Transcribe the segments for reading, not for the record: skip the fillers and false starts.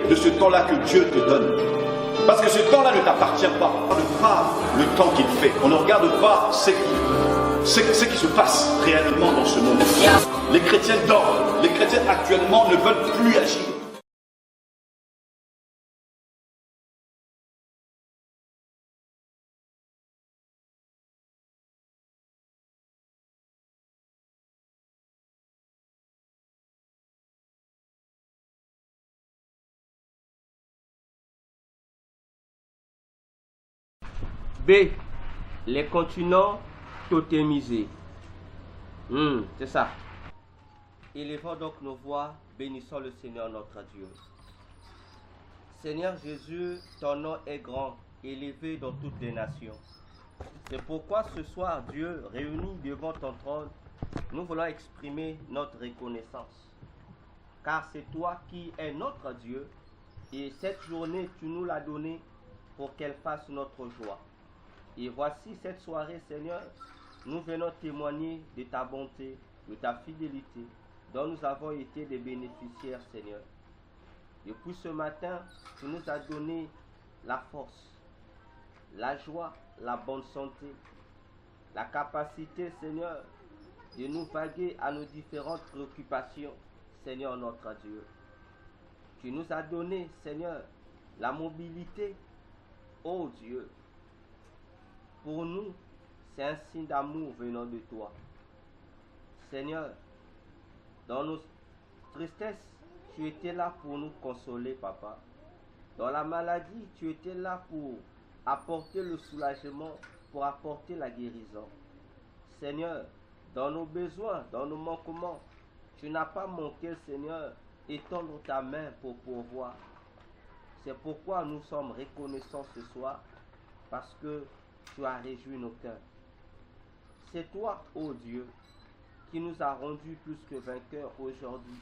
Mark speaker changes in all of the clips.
Speaker 1: de ce temps-là que Dieu te donne. Parce que ce temps-là ne t'appartient pas. On ne regarde pas le temps qu'il fait. On ne regarde pas ce qui se passe réellement dans ce monde. Les chrétiens dorment. Les chrétiens actuellement ne veulent plus agir.
Speaker 2: B. Les continents totémisés. C'est ça. Élevons donc nos voix, bénissons le Seigneur notre Dieu. Seigneur Jésus, ton nom est grand, élevé dans toutes les nations. C'est pourquoi ce soir, Dieu, réunis devant ton trône, nous voulons exprimer notre reconnaissance. Car c'est toi qui es notre Dieu, et cette journée, tu nous l'as donnée pour qu'elle fasse notre joie. Et voici cette soirée, Seigneur, nous venons témoigner de ta bonté, de ta fidélité, dont nous avons été des bénéficiaires, Seigneur. Depuis ce matin, tu nous as donné la force, la joie, la bonne santé, la capacité, Seigneur, de nous vaguer à nos différentes préoccupations, Seigneur notre Dieu. Tu nous as donné, Seigneur, la mobilité, ô Dieu. Pour nous, c'est un signe d'amour venant de toi. Seigneur, dans nos tristesses, tu étais là pour nous consoler, Papa. Dans la maladie, tu étais là pour apporter le soulagement, pour apporter la guérison. Seigneur, dans nos besoins, dans nos manquements, tu n'as pas manqué, Seigneur, étendre ta main pour pourvoir. C'est pourquoi nous sommes reconnaissants ce soir, parce que tu as réjoui nos cœurs. C'est toi, ô Dieu, qui nous a rendus plus que vainqueurs aujourd'hui,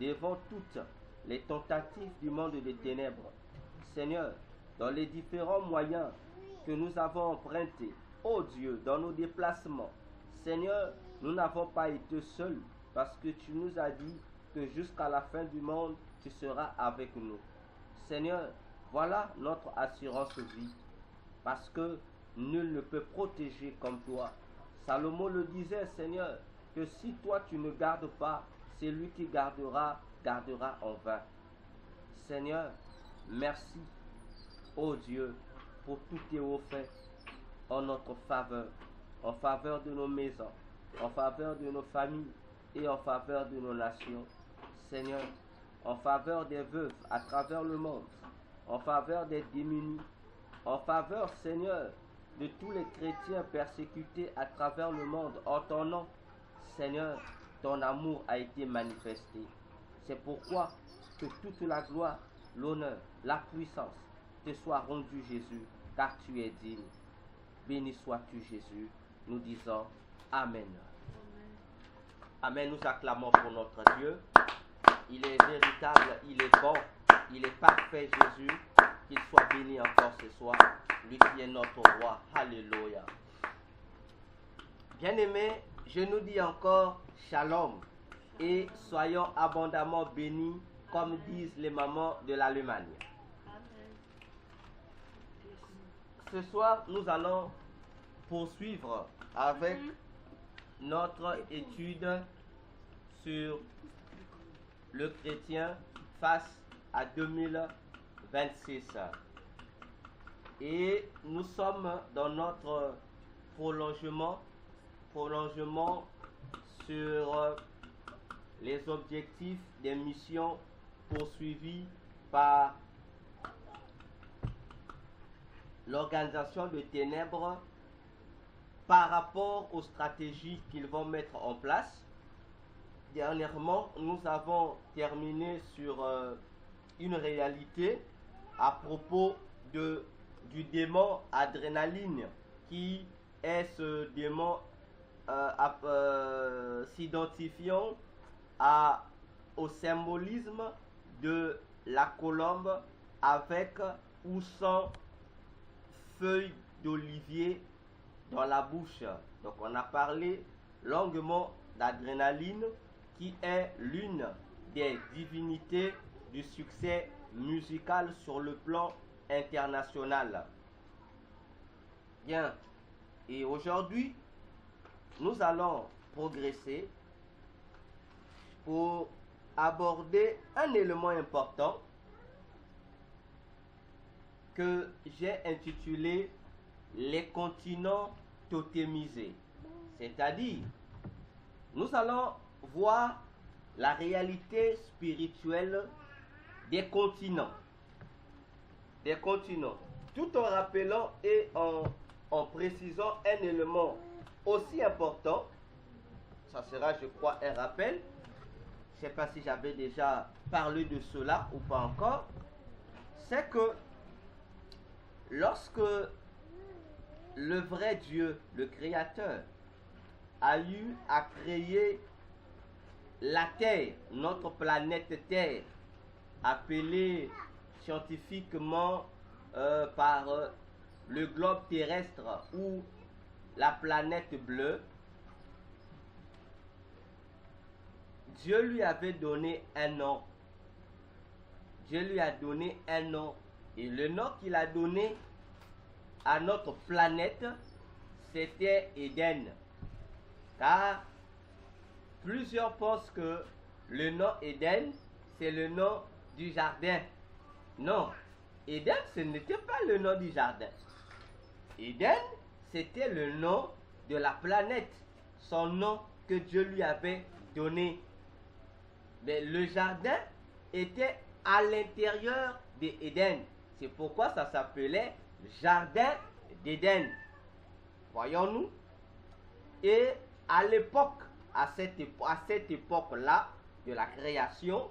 Speaker 2: devant toutes les tentatives du monde des ténèbres. Seigneur, dans les différents moyens que nous avons empruntés, ô Dieu, dans nos déplacements, Seigneur, nous n'avons pas été seuls, parce que tu nous as dit que jusqu'à la fin du monde, tu seras avec nous. Seigneur, voilà notre assurance vie, parce que nul ne peut protéger comme toi. Salomon le disait, Seigneur, que si toi tu ne gardes pas, c'est lui qui gardera en vain. Seigneur, merci, ô Dieu, pour tous tes hauts faits en notre faveur, en faveur de nos maisons, en faveur de nos familles et en faveur de nos nations. Seigneur, en faveur des veuves à travers le monde, en faveur des démunis, en faveur, Seigneur, de tous les chrétiens persécutés à travers le monde, en ton nom, Seigneur, ton amour a été manifesté. C'est pourquoi que toute la gloire, l'honneur, la puissance te soit rendue, Jésus, car tu es digne. Béni sois-tu, Jésus. Nous disons Amen. Amen. Nous acclamons pour notre Dieu. Il est véritable, il est bon, il est parfait, Jésus. Qu'il soit béni encore ce soir, lui qui est notre roi. Alléluia. Bien-aimés, je nous dis encore Shalom et soyons abondamment bénis, comme disent les mamans de l'Allemagne. Ce soir, nous allons poursuivre avec notre étude sur le chrétien face à 2026. Et nous sommes dans notre prolongement sur les objectifs des missions poursuivies par l'organisation de ténèbres par rapport aux stratégies qu'ils vont mettre en place. Dernièrement, nous avons terminé sur une réalité à propos du démon adrénaline, qui est ce démon s'identifiant au symbolisme de la colombe avec ou sans feuilles d'olivier dans la bouche. Donc on a parlé longuement d'adrénaline, qui est l'une des divinités du succès musicale sur le plan international. Bien, et aujourd'hui, nous allons progresser pour aborder un élément important que j'ai intitulé les continents totémisés. C'est-à-dire, nous allons voir la réalité spirituelle des continents. Des continents. Tout en rappelant et en précisant un élément aussi important, ça sera, je crois, un rappel. Je ne sais pas si j'avais déjà parlé de cela ou pas encore. C'est que lorsque le vrai Dieu, le Créateur, a eu à créer la Terre, notre planète Terre, appelée scientifiquement par le globe terrestre ou la planète bleue, Dieu lui avait donné un nom. Dieu lui a donné un nom. Et le nom qu'il a donné à notre planète, c'était Éden. Car plusieurs pensent que le nom Éden, c'est le nom du jardin. Non, Éden, ce n'était pas le nom du jardin. Éden, c'était le nom de la planète, son nom que Dieu lui avait donné. Mais le jardin était à l'intérieur d'Éden. C'est pourquoi ça s'appelait Jardin d'Éden. Voyons-nous. Et à l'époque, à cette époque-là de la création,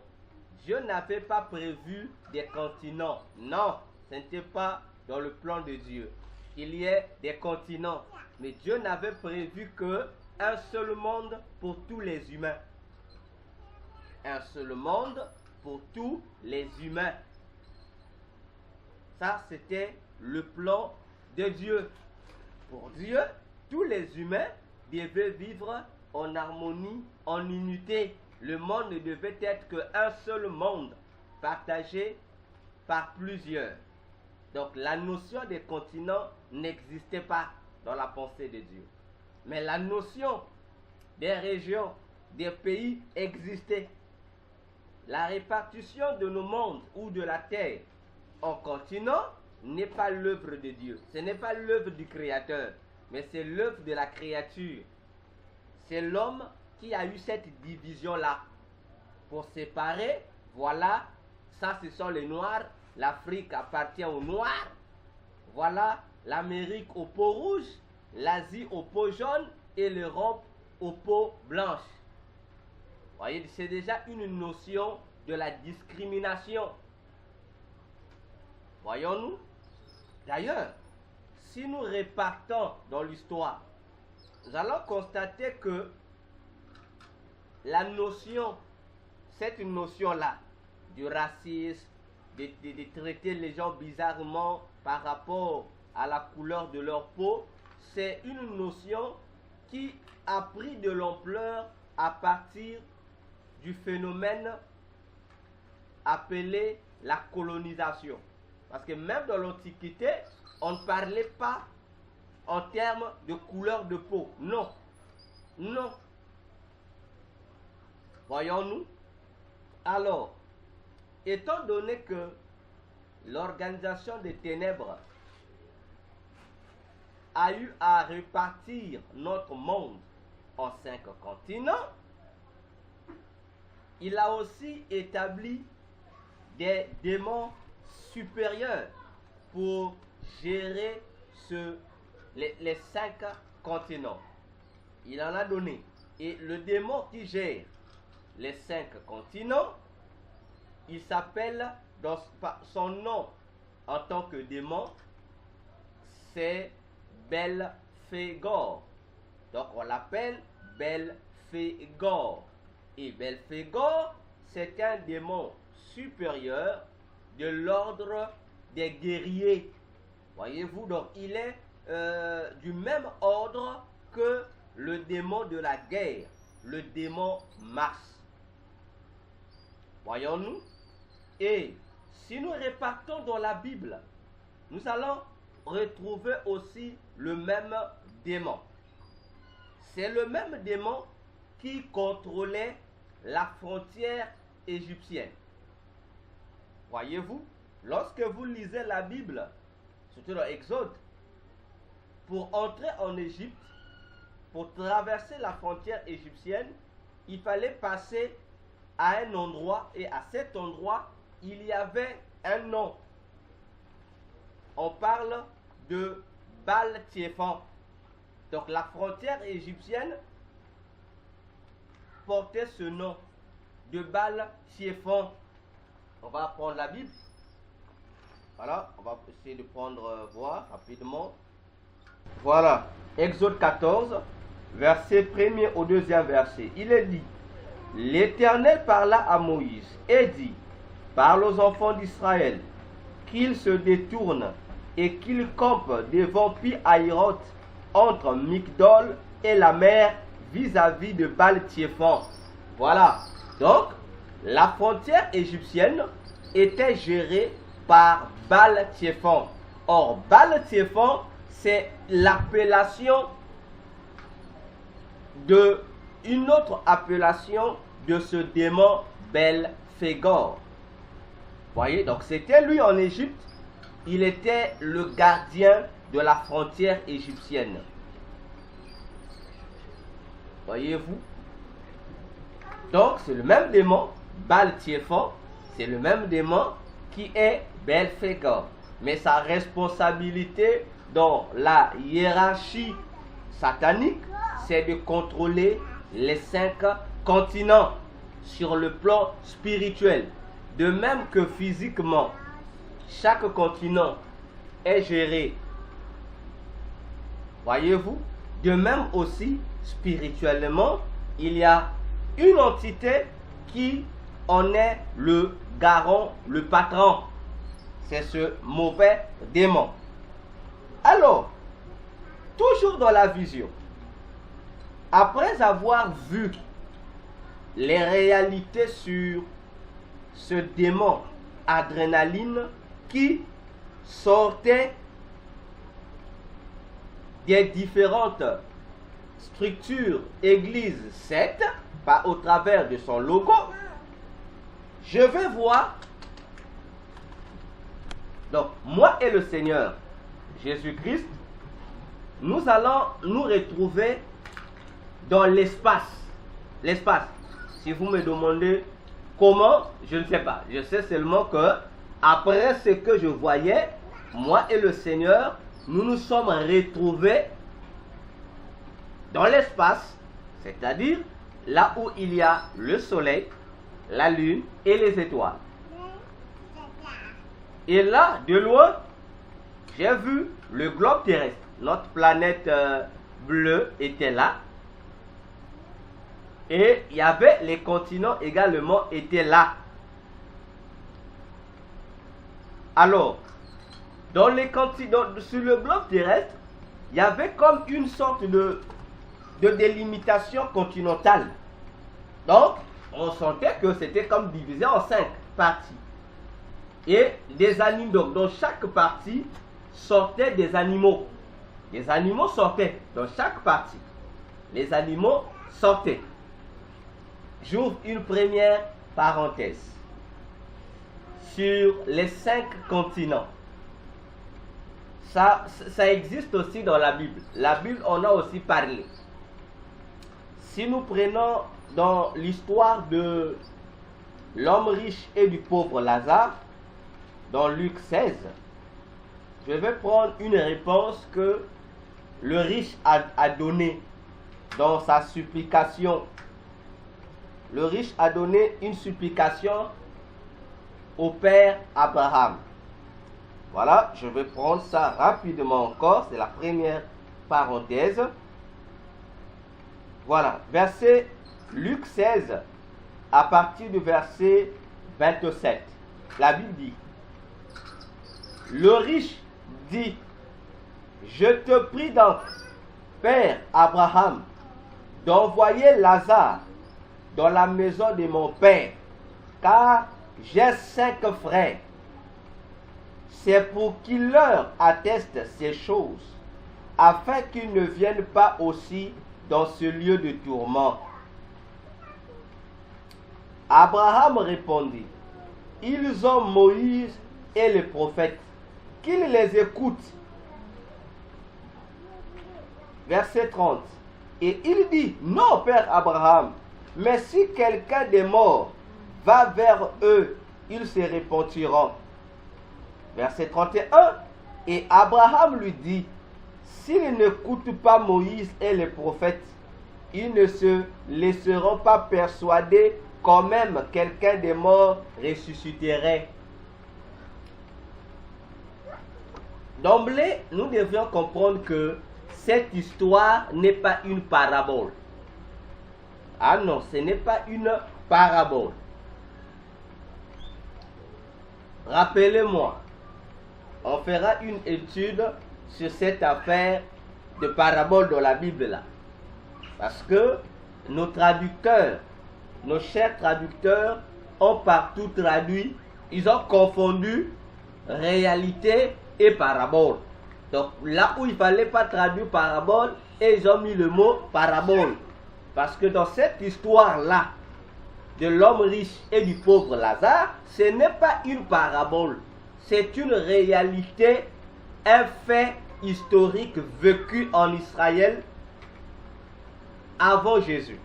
Speaker 2: Dieu n'avait pas prévu des continents. Non, ce n'était pas dans le plan de Dieu qu'il y ait des continents. Mais Dieu n'avait prévu qu'un seul monde pour tous les humains. Un seul monde pour tous les humains. Ça, c'était le plan de Dieu. Pour Dieu, tous les humains devaient vivre en harmonie, en unité. Le monde ne devait être qu'un seul monde, partagé par plusieurs. Donc la notion des continents n'existait pas dans la pensée de Dieu. Mais la notion des régions, des pays existait. La répartition de nos mondes ou de la terre en continents n'est pas l'œuvre de Dieu. Ce n'est pas l'œuvre du Créateur, mais c'est l'œuvre de la créature. C'est l'homme qui a eu cette division-là. Pour séparer, voilà, ça ce sont les Noirs, l'Afrique appartient aux Noirs, voilà, l'Amérique aux peaux rouges, l'Asie aux peaux jaunes et l'Europe aux peaux blanches. Voyez, c'est déjà une notion de la discrimination. Voyons-nous. D'ailleurs, si nous répartons dans l'histoire, nous allons constater que la notion, cette notion-là, du racisme, de traiter les gens bizarrement par rapport à la couleur de leur peau, c'est une notion qui a pris de l'ampleur à partir du phénomène appelé la colonisation. Parce que même dans l'Antiquité, on ne parlait pas en termes de couleur de peau. Non. Non. Voyons-nous. Alors, étant donné que l'organisation des ténèbres a eu à répartir notre monde en 5 continents, il a aussi établi des démons supérieurs pour gérer les 5 continents. Il en a donné. Et le démon qui gère les 5 continents, il s'appelle, dans son nom en tant que démon, c'est Belphégor. Donc on l'appelle Belphégor. Et Belphégor, c'est un démon supérieur de l'ordre des guerriers. Voyez-vous, donc il est du même ordre que le démon de la guerre, le démon Mars. Voyons-nous. Et si nous repartons dans la Bible, nous allons retrouver aussi le même démon. C'est le même démon qui contrôlait la frontière égyptienne. Voyez-vous, lorsque vous lisez la Bible, surtout dans Exode, pour entrer en Égypte, pour traverser la frontière égyptienne, il fallait passer à un endroit, et à cet endroit, il y avait un nom. On parle de Baal-Théphon. Donc la frontière égyptienne portait ce nom de Baal-Théphon. On va prendre la Bible. Voilà, on va essayer de prendre, voir rapidement. Voilà, Exode 14, verset 1er au 2e verset. Il est dit, l'Éternel parla à Moïse et dit, parle aux enfants d'Israël, qu'ils se détournent et qu'ils campent devant Pi-Hahiroth, entre Migdol et la mer, vis-à-vis de Baal-Théphon. Voilà, donc la frontière égyptienne était gérée par Baal-Théphon. Or, Baal-Théphon, c'est l'appellation de une autre appellation de ce démon Belphégor. Voyez, donc c'était lui en Égypte, il était le gardien de la frontière égyptienne. Voyez-vous? Donc c'est le même démon, Baal-Théphon, c'est le même démon qui est Belphégor. Mais sa responsabilité dans la hiérarchie satanique, c'est de contrôler les 5 continents sur le plan spirituel. De même que physiquement, chaque continent est géré. Voyez-vous? De même aussi, spirituellement, il y a une entité qui en est le garant, le patron. C'est ce mauvais démon. Alors, toujours dans la vision, après avoir vu les réalités sur ce démon adrénaline qui sortait des différentes structures églises 7 au travers de son logo, je vais voir. Donc, moi et le Seigneur Jésus-Christ, nous allons nous retrouver dans l'espace. L'espace. Si vous me demandez comment, je ne sais pas. Je sais seulement que, après ce que je voyais, moi et le Seigneur, nous nous sommes retrouvés dans l'espace, c'est-à-dire là où il y a le soleil, la lune et les étoiles. Et là, de loin, j'ai vu le globe terrestre. Notre planète bleue était là. Et il y avait les continents également étaient là. Alors, dans les continents, sur le globe terrestre, il y avait comme une sorte de délimitation continentale. Donc, on sentait que c'était comme divisé en 5 parties. Et des animaux, donc dans chaque partie, sortaient des animaux. Les animaux sortaient dans chaque partie. Les animaux sortaient. J'ouvre une première parenthèse. Sur les 5 continents. Ça existe aussi dans la Bible. La Bible en a aussi parlé. Si nous prenons dans l'histoire de l'homme riche et du pauvre Lazare, dans Luc 16, je vais prendre une réponse que le riche a donnée dans sa supplication. Le riche a donné une supplication au père Abraham. Voilà, je vais prendre ça rapidement encore. C'est la première parenthèse. Voilà, verset Luc 16, à partir du verset 27. La Bible dit, le riche dit, je te prie donc, père Abraham, d'envoyer Lazare dans la maison de mon père, car j'ai 5 frères, C'est pour qu'il leur atteste ces choses, afin qu'ils ne viennent pas aussi dans ce lieu de tourment. Abraham répondit, ils ont Moïse et les prophètes, qu'ils les écoutent. Verset 30. Et il dit, non, Père Abraham, mais si quelqu'un des morts va vers eux, ils se repentiront. Verset 31. Et Abraham lui dit, s'ils n'écoutent pas Moïse et les prophètes, ils ne se laisseront pas persuader quand même quelqu'un des morts ressusciterait. D'emblée, nous devions comprendre que cette histoire n'est pas une parabole. Ah non, ce n'est pas une parabole. Rappelez-moi, on fera une étude sur cette affaire de parabole dans la Bible là. Parce que nos traducteurs, nos chers traducteurs ont partout traduit, ils ont confondu réalité et parabole. Donc là où il ne fallait pas traduire parabole, et ils ont mis le mot parabole. Parce que dans cette histoire-là, de l'homme riche et du pauvre Lazare, ce n'est pas une parabole. C'est une réalité, un fait historique vécu en Israël avant Jésus.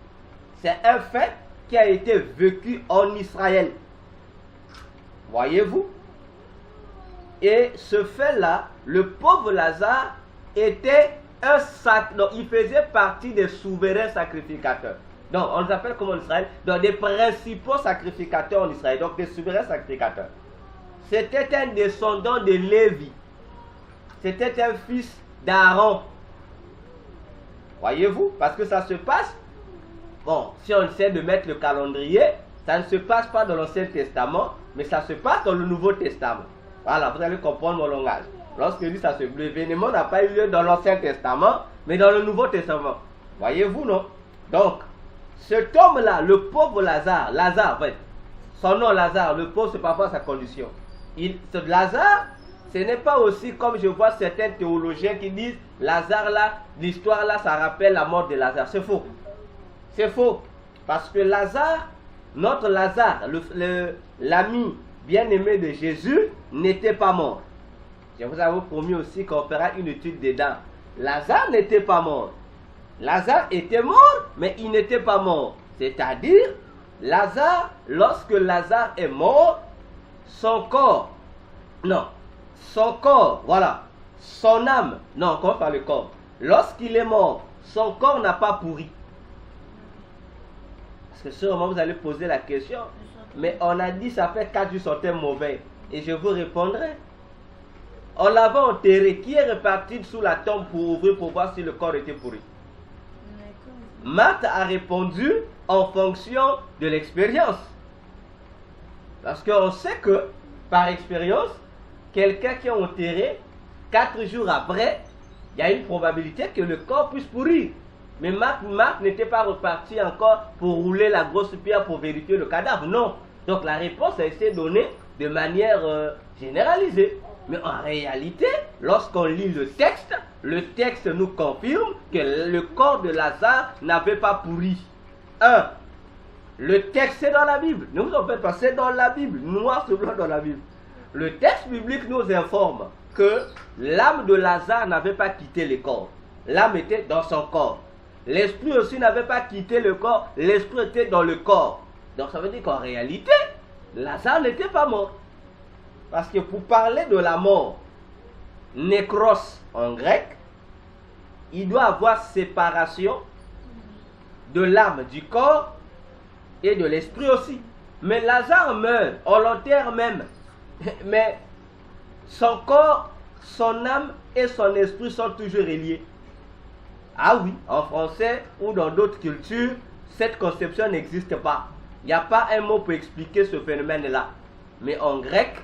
Speaker 2: C'est un fait qui a été vécu en Israël. Voyez-vous? Et ce fait-là, le pauvre Lazare était un il faisait partie des souverains sacrificateurs. Donc, on les appelle comme en Israël, donc des principaux sacrificateurs en Israël, donc des souverains sacrificateurs. C'était un descendant de Lévi. C'était un fils d'Aaron. Voyez-vous? Parce que ça se passe, bon, si on essaie de mettre le calendrier, ça ne se passe pas dans l'Ancien Testament, mais ça se passe dans le Nouveau Testament. Voilà, vous allez comprendre mon langage. Lorsque je dis ça, l'événement n'a pas eu lieu dans l'Ancien Testament, mais dans le Nouveau Testament. Voyez-vous, non? Donc, cet homme-là, le pauvre Lazare, en fait, son nom Lazare, le pauvre, c'est parfois sa condition. Ce Lazare, ce n'est pas aussi comme je vois certains théologiens qui disent, Lazare là, l'histoire là, ça rappelle la mort de Lazare. C'est faux. C'est faux. Parce que Lazare, notre Lazare, l'ami bien-aimé de Jésus, n'était pas mort. Je vous avais promis aussi qu'on fera une étude dedans. Lazare n'était pas mort. Lazare était mort, mais il n'était pas mort. C'est-à-dire, Lazare, lorsque Lazare est mort, son corps, voilà, son âme, non, comment pas le corps. Lorsqu'il est mort, son corps n'a pas pourri. Parce que sûrement vous allez poser la question, mais on a dit ça fait 4 jours sortait mauvais. Et je vous répondrai. On l'avait enterré. Qui est reparti sous la tombe pour ouvrir pour voir si le corps était pourri? Marthe a répondu en fonction de l'expérience. Parce qu'on sait que, par expérience, quelqu'un qui est enterré, 4 jours après, il y a une probabilité que le corps puisse pourrir. Mais Marthe n'était pas reparti encore pour rouler la grosse pierre pour vérifier le cadavre. Non. Donc la réponse a été donnée de manière généralisée. Mais en réalité, lorsqu'on lit le texte nous confirme que le corps de Lazare n'avait pas pourri. Le texte c'est dans la Bible. Ne vous en faites pas, c'est dans la Bible, noir sur blanc dans la Bible. Le texte biblique nous informe que l'âme de Lazare n'avait pas quitté le corps. L'âme était dans son corps. L'esprit aussi n'avait pas quitté le corps, l'esprit était dans le corps. Donc ça veut dire qu'en réalité, Lazare n'était pas mort. Parce que pour parler de la mort, nékros en grec, il doit avoir séparation de l'âme du corps et de l'esprit aussi. Mais Lazare meurt, on l'enterre même. Mais son corps, son âme et son esprit sont toujours reliés. Ah oui, en français ou dans d'autres cultures, cette conception n'existe pas. Il n'y a pas un mot pour expliquer ce phénomène-là. Mais en grec,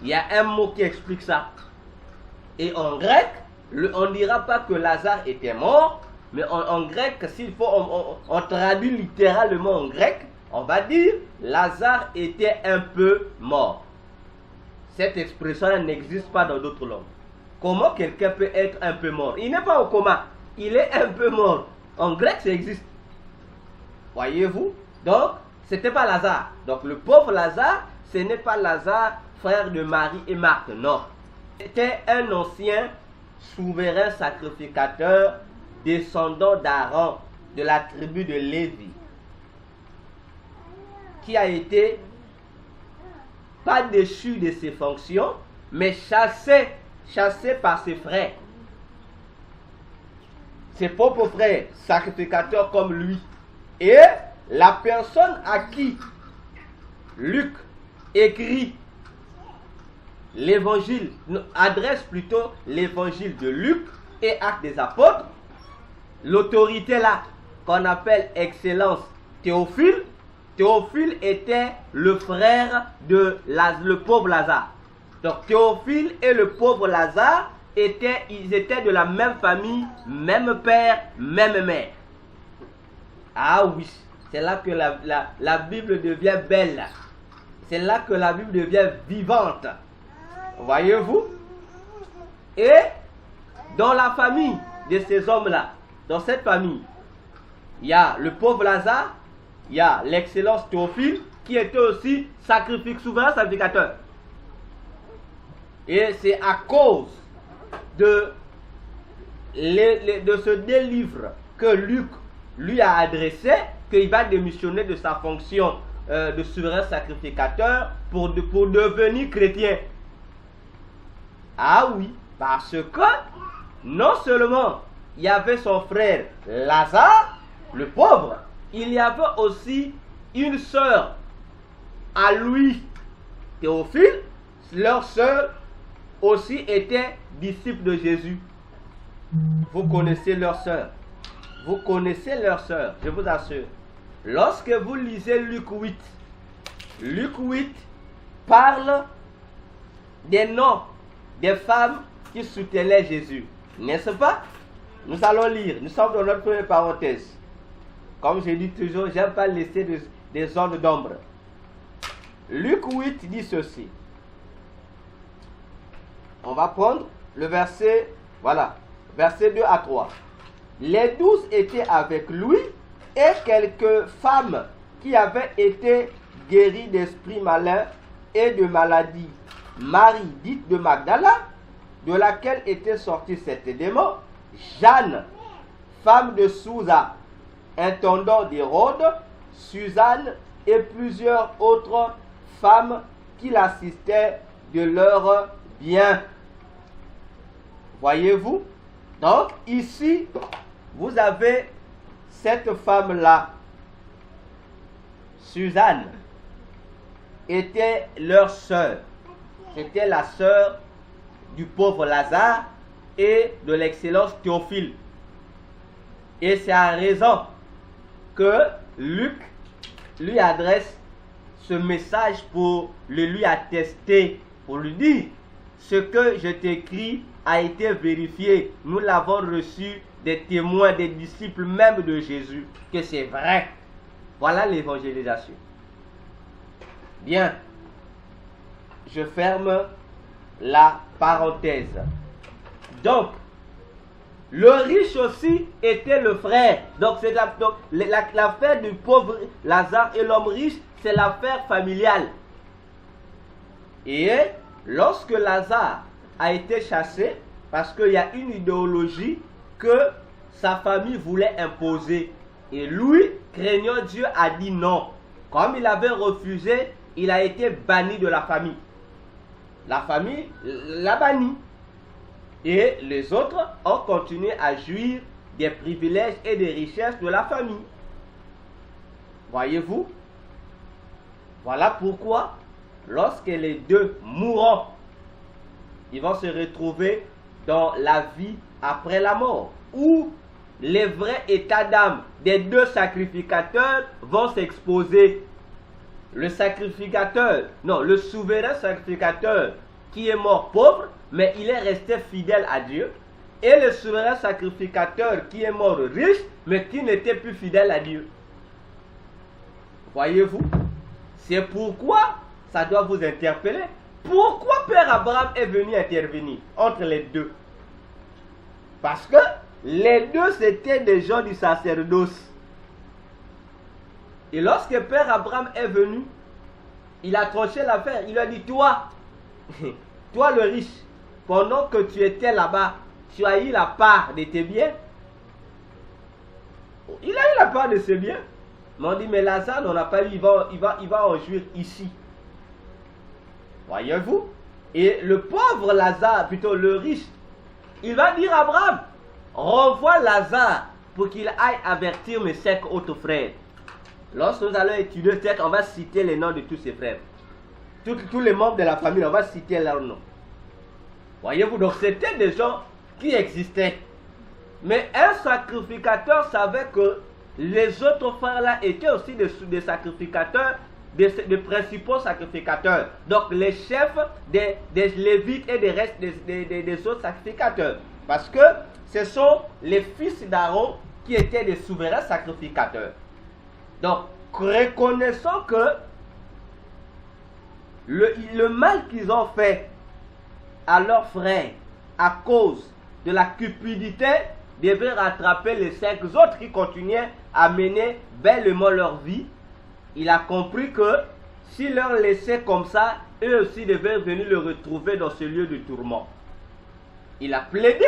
Speaker 2: il y a un mot qui explique ça. Et en grec, on ne dira pas que Lazare était mort, mais en grec, s'il faut, on traduit littéralement en grec, on va dire Lazare était un peu mort. Cette expression n'existe pas dans d'autres langues. Comment quelqu'un peut être un peu mort? Il n'est pas au coma, il est un peu mort. En grec, ça existe. Voyez-vous? Donc, ce n'était pas Lazare. Donc, le pauvre Lazare, ce n'est pas Lazare, frère de Marie et Marthe, non. C'était un ancien souverain sacrificateur, descendant d'Aaron, de la tribu de Lévi, qui a été pas déchu de ses fonctions, mais chassé par ses frères. Ses propres frères, sacrificateurs comme lui. Et la personne à qui Luc écrit l'évangile, adresse plutôt l'évangile de Luc et Actes des Apôtres, l'autorité là, qu'on appelle Excellence Théophile. Théophile était le frère de le pauvre Lazare. Donc Théophile et le pauvre Lazare, ils étaient de la même famille, même père, même mère. Ah oui, c'est là que la Bible devient belle. C'est là que la Bible devient vivante. Voyez-vous? Et dans la famille de ces hommes-là, dans cette famille, il y a le pauvre Lazare, il y a l'excellence Théophile, qui était aussi souverain sacrificateur. Et c'est à cause de ce délivre que Luc lui a adressé qu'il va démissionner de sa fonction de souverain sacrificateur pour devenir chrétien. Ah oui, parce que non seulement il y avait son frère Lazare, le pauvre, il y avait aussi une sœur à lui, Théophile. Leur sœur aussi était disciple de Jésus. Vous connaissez leur sœur. Vous connaissez leur sœur, je vous assure. Lorsque vous lisez Luc 8 parle des noms des femmes qui soutenaient Jésus. N'est-ce pas? Nous allons lire. Nous sommes dans notre première parenthèse. Comme je dis toujours, j'aime pas laisser des zones d'ombre. Luc 8 dit ceci. On va prendre le verset, voilà, verset 2 à 3. Les 12 étaient avec lui et quelques femmes qui avaient été guéries d'esprits malins et de maladies. Marie, dite de Magdala, de laquelle était sorti cet démon, Jeanne, femme de Sousa, intendant d'Hérode, Suzanne et plusieurs autres femmes qui l'assistaient de leurs biens. Voyez-vous? Donc ici, vous avez cette femme-là, Suzanne, était leur sœur. C'était la sœur du pauvre Lazare et de l'excellence Théophile. Et c'est à raison que Luc lui adresse ce message pour le lui attester, pour lui dire: ce que je t'écris a été vérifié. Nous l'avons reçu des témoins, des disciples même de Jésus, que c'est vrai. Voilà l'évangélisation. Bien. Je ferme la parenthèse. Donc, le riche aussi était le frère. Donc, c'est l'affaire du pauvre Lazare et l'homme riche, c'est l'affaire familiale. Et lorsque Lazare a été chassé, parce qu'il y a une idéologie que sa famille voulait imposer, et lui, craignant Dieu, a dit non. Comme il avait refusé, il a été banni de la famille. La famille l'a banni. Et les autres ont continué à jouir des privilèges et des richesses de la famille. Voyez-vous? Voilà pourquoi, lorsque les deux mourront, ils vont se retrouver dans la vie après la mort, où les vrais états d'âme des deux sacrificateurs vont s'exposer. Le souverain sacrificateur qui est mort pauvre, mais il est resté fidèle à Dieu. Et le souverain sacrificateur qui est mort riche, mais qui n'était plus fidèle à Dieu. Voyez-vous? C'est pourquoi ça doit vous interpeller. Pourquoi Père Abraham est venu intervenir entre les deux? Parce que les deux c'était des gens du sacerdoce. Et lorsque Père Abraham est venu, il a tranché l'affaire. Il a dit, toi, toi le riche, pendant que tu étais là-bas, tu as eu la part de tes biens. Il a eu la part de ses biens. Mais on dit, mais Lazare, on n'a pas eu, il va en jouir ici. Voyez-vous? Et le pauvre Lazare, plutôt le riche, il va dire à Abraham, renvoie Lazare pour qu'il aille avertir mes 5 autres frères. Lorsque nous allons étudier le texte, on va citer les noms de tous ses frères. Tous les membres de la famille, on va citer leurs noms. Voyez-vous, donc c'était des gens qui existaient. Mais un sacrificateur savait que les autres frères là étaient aussi des sacrificateurs, des principaux sacrificateurs. Donc les chefs des Lévites et des restes des autres sacrificateurs. Parce que ce sont les fils d'Aaron qui étaient des souverains sacrificateurs. Donc reconnaissons que le mal qu'ils ont fait à leurs frères à cause de la cupidité devait rattraper les 5 autres qui continuaient à mener bellement leur vie. Il a compris que s'il leur laissait comme ça, eux aussi devaient venir le retrouver dans ce lieu de tourment. Il a plaidé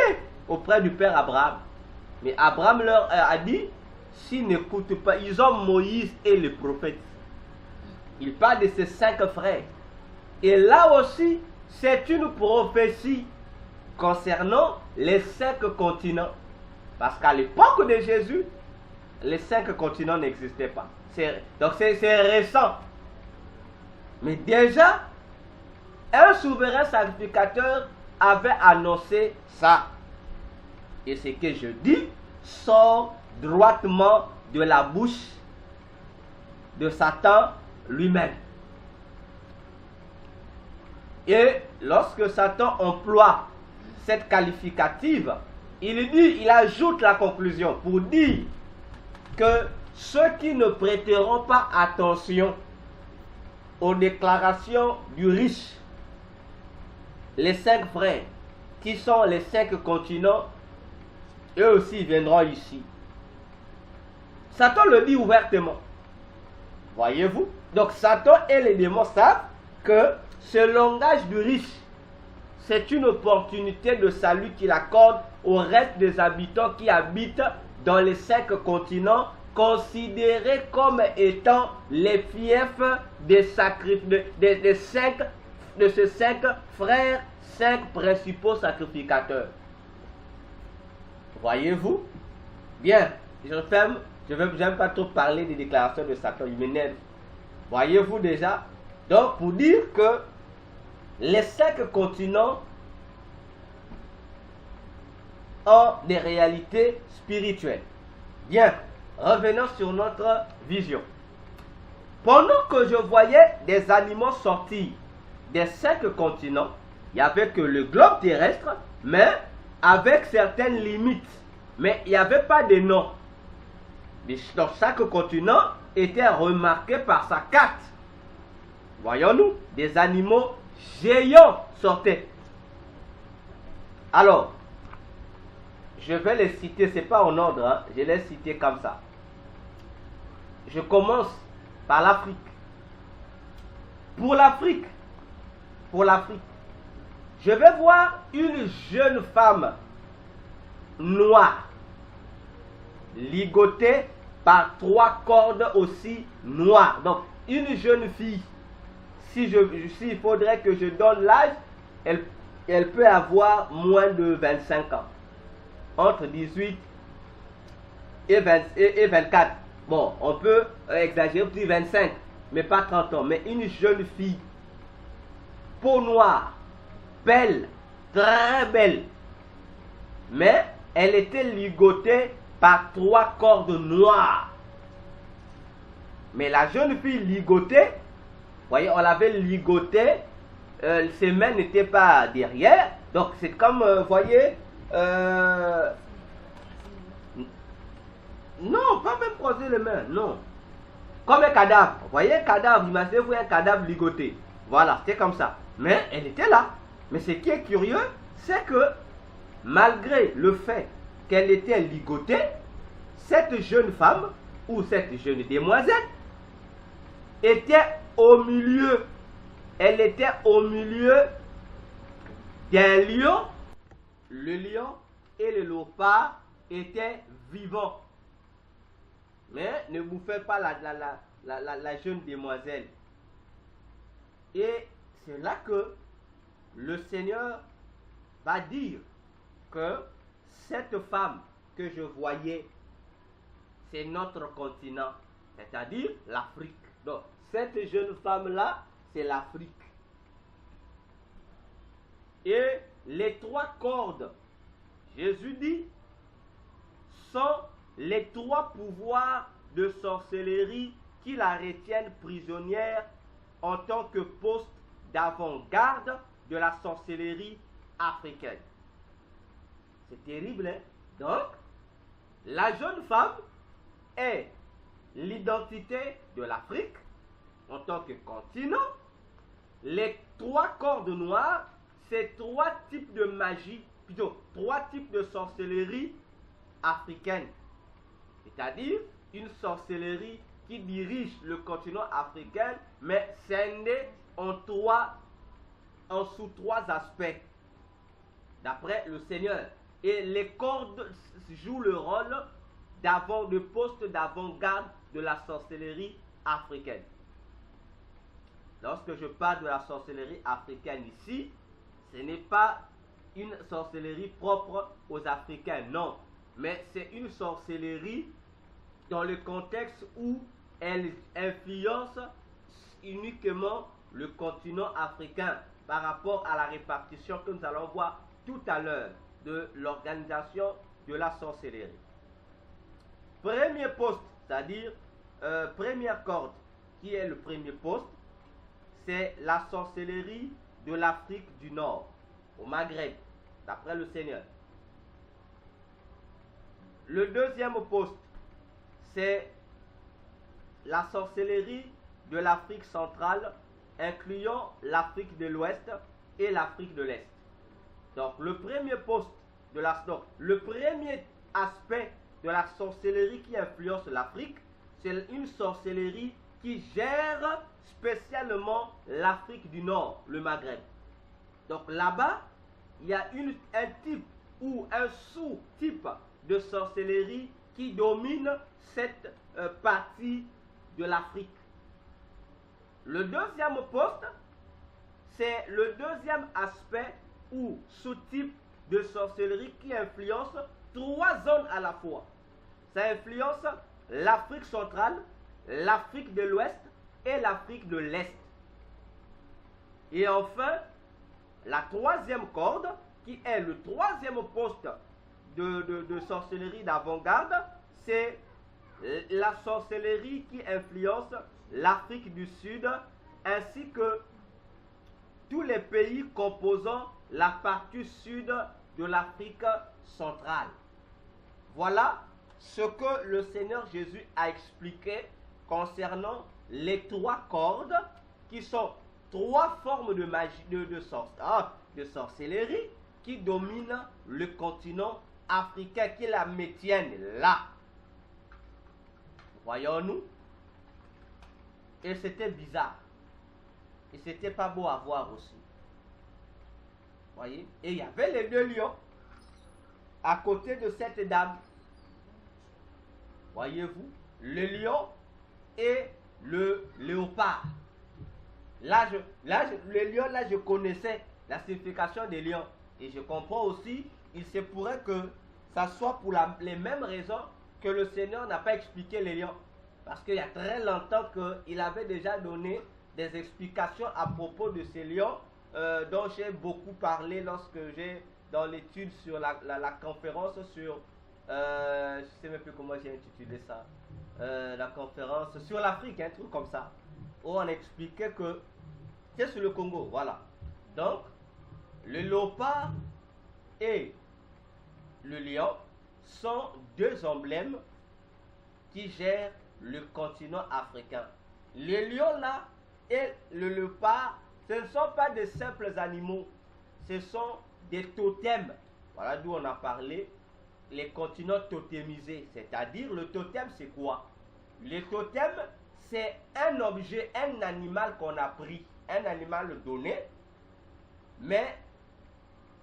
Speaker 2: auprès du Père Abraham. Mais Abraham leur a dit, s'ils n'écoutent pas, ils ont Moïse et les prophètes. Il parle de ses 5 frères. Et là aussi, c'est une prophétie concernant les 5 continents. Parce qu'à l'époque de Jésus, les 5 continents n'existaient pas. Donc c'est récent. Mais déjà, un souverain sacrificateur avait annoncé ça. Et ce que je dis sort droitement de la bouche de Satan lui-même. Et lorsque Satan emploie cette qualificative, il ajoute la conclusion pour dire que ceux qui ne prêteront pas attention aux déclarations du riche, les 5 frères, qui sont les 5 continents, eux aussi viendront ici. Satan le dit ouvertement. Voyez-vous? Donc Satan et les démons savent que ce langage du riche, c'est une opportunité de salut qu'il accorde au reste des habitants qui habitent dans les 5 continents, considérés comme étant les fiefs de ces 5 frères, 5 principaux sacrificateurs. Voyez-vous? Bien, je referme. Je n'aime pas trop parler des déclarations de Satan, il m'énerve. Voyez-vous déjà? Donc, pour dire que les 5 continents ont des réalités spirituelles. Bien, revenons sur notre vision. Pendant que je voyais des animaux sortir des 5 continents, il n'y avait que le globe terrestre, mais avec certaines limites. Mais il n'y avait pas de nom. Donc chaque continent était remarqué par sa carte. Voyons-nous, des animaux géants sortaient. Alors, je vais les citer, ce n'est pas en ordre, hein, je les citer comme ça. Je commence par l'Afrique. Pour l'Afrique, je vais voir une jeune femme noire, ligotée par 3 cordes aussi noires. Donc, une jeune fille, s'il faudrait que je donne l'âge, elle peut avoir moins de 25 ans. Entre 18 et 24. Bon, on peut exagérer, plus 25, mais pas 30 ans. Mais une jeune fille, peau noire, belle, très belle. Mais elle était ligotée par 3 cordes noires. Mais la jeune fille ligotée, voyez, on l'avait ligotée, ses mains n'étaient pas derrière. Donc c'est comme, voyez, non, pas même croiser les mains, non. Comme un cadavre. Vous voyez un cadavre, imaginez-vous un cadavre ligoté. Voilà, c'est comme ça. Mais elle était là. Mais ce qui est curieux, c'est que malgré le fait qu'elle était ligotée, cette jeune femme ou cette jeune demoiselle était au milieu. Elle était au milieu d'un lion. Le lion et le léopard étaient vivants. Mais ne bouffez pas la jeune demoiselle. Et c'est là que le Seigneur va dire que cette femme que je voyais, c'est notre continent, c'est-à-dire l'Afrique. Donc, cette jeune femme-là, c'est l'Afrique. Et les 3 cordes, Jésus dit, sont les 3 pouvoirs de sorcellerie qui la retiennent prisonnière en tant que poste d'avant-garde de la sorcellerie africaine. C'est terrible, hein? Donc, la jeune femme est l'identité de l'Afrique en tant que continent. Les 3 cordes noires, c'est 3 types de magie, plutôt 3 types de sorcellerie africaine. C'est-à-dire une sorcellerie qui dirige le continent africain, mais scindée en sous 3 aspects, d'après le Seigneur. Et les cordes jouent le rôle de poste d'avant-garde de la sorcellerie africaine. Lorsque je parle de la sorcellerie africaine ici, ce n'est pas une sorcellerie propre aux Africains, non. Mais c'est une sorcellerie dans le contexte où elle influence uniquement le continent africain par rapport à la répartition que nous allons voir tout à l'heure de l'organisation de la sorcellerie. Premier poste, c'est-à-dire première corde, qui est le premier poste, c'est la sorcellerie de l'Afrique du Nord, au Maghreb, d'après le Seigneur. Le deuxième poste, c'est la sorcellerie de l'Afrique centrale, incluant l'Afrique de l'Ouest et l'Afrique de l'Est. Donc, le premier poste de le premier aspect de la sorcellerie qui influence l'Afrique, c'est une sorcellerie qui gère spécialement l'Afrique du Nord, le Maghreb. Donc là-bas, il y a un type ou un sous-type de sorcellerie qui domine cette partie de l'Afrique. Le deuxième poste, c'est le deuxième aspect ou sous-type de sorcellerie qui influence 3 zones à la fois. Ça influence l'Afrique centrale, l'Afrique de l'Ouest et l'Afrique de l'Est. Et enfin, la troisième corde, qui est le troisième poste de sorcellerie d'avant-garde, c'est la sorcellerie qui influence l'Afrique du Sud ainsi que tous les pays composant la partie sud de l'Afrique centrale. Voilà ce que le Seigneur Jésus a expliqué concernant les 3 cordes qui sont 3 formes de magie, de sorcellerie qui dominent le continent africain, qui la maintiennent là. Voyons-nous? Et c'était bizarre. Et c'était pas beau à voir aussi. Voyez? Et il y avait les 2 lions à côté de cette dame. Voyez-vous? Le lion et le léopard. Le lion, là, je connaissais la signification des lions. Et je comprends aussi, il se pourrait que ça soit pour les mêmes raisons que le Seigneur n'a pas expliqué les lions. Parce qu'il y a très longtemps qu'il avait déjà donné des explications à propos de ces lions dont j'ai beaucoup parlé lorsque j'ai dans l'étude sur la conférence sur, je ne sais même plus comment j'ai intitulé ça, la conférence sur l'Afrique, un truc comme ça, où on expliquait que c'est sur le Congo, voilà. Donc, le léopard et le lion sont 2 emblèmes qui gèrent le continent africain. Le lion là et le léopard ce ne sont pas de simples animaux, ce sont des totems. Voilà d'où on a parlé, les continents totémisés. C'est-à-dire, le totem, c'est quoi? Le totem, c'est un objet, un animal qu'on a pris, un animal donné, mais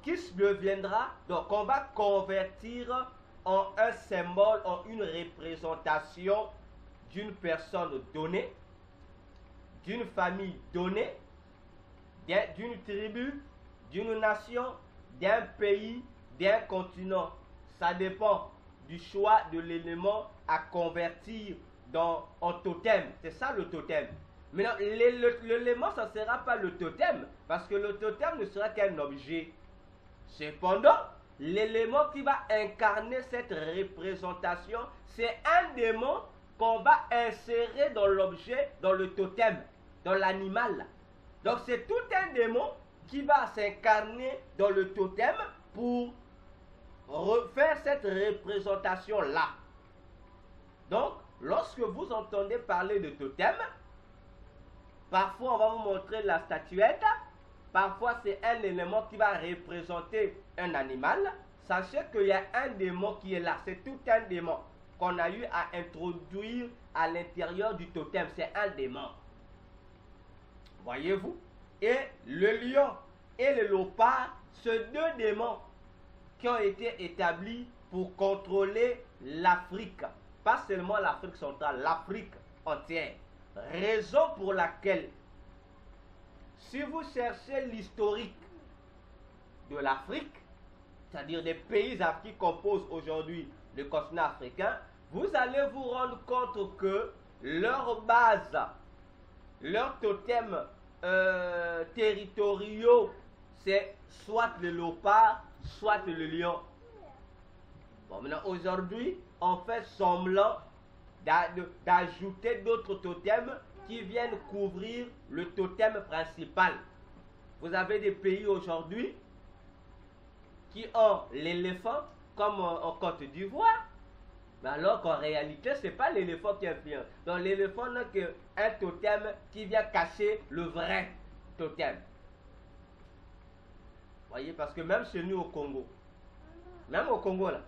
Speaker 2: qui deviendra, donc on va convertir en un symbole, en une représentation d'une personne donnée, d'une famille donnée, d'une tribu, d'une nation, d'un pays, d'un continent. Ça dépend du choix de l'élément à convertir en totem. C'est ça le totem. Maintenant, l'élément, ça ne sera pas le totem, parce que le totem ne sera qu'un objet. Cependant, l'élément qui va incarner cette représentation, c'est un démon qu'on va insérer dans l'objet, dans le totem, dans l'animal. Donc c'est tout un démon qui va s'incarner dans le totem pour refaire cette représentation-là. Donc, lorsque vous entendez parler de totem, parfois on va vous montrer la statuette, parfois c'est un élément qui va représenter un animal. Sachez qu'il y a un démon qui est là, c'est tout un démon qu'on a eu à introduire à l'intérieur du totem, c'est un démon. Voyez-vous? Et le lion et le léopard, ce deux démons qui ont été établis pour contrôler l'Afrique, pas seulement l'Afrique centrale, l'Afrique entière. Raison pour laquelle, si vous cherchez l'historique de l'Afrique, c'est-à-dire des pays qui composent aujourd'hui le continent africain, vous allez vous rendre compte que leur base, leurs totems territoriaux, c'est soit le léopard, soit le lion. Bon, maintenant, aujourd'hui, on fait semblant d'ajouter d'autres totems qui viennent couvrir le totem principal. Vous avez des pays aujourd'hui qui ont l'éléphant, comme en Côte d'Ivoire, mais alors qu'en réalité, ce n'est pas l'éléphant qui influence. Donc l'éléphant n'a qu'un totem qui vient cacher le vrai totem. Voyez, parce que même chez nous au Congo, même au Congo là,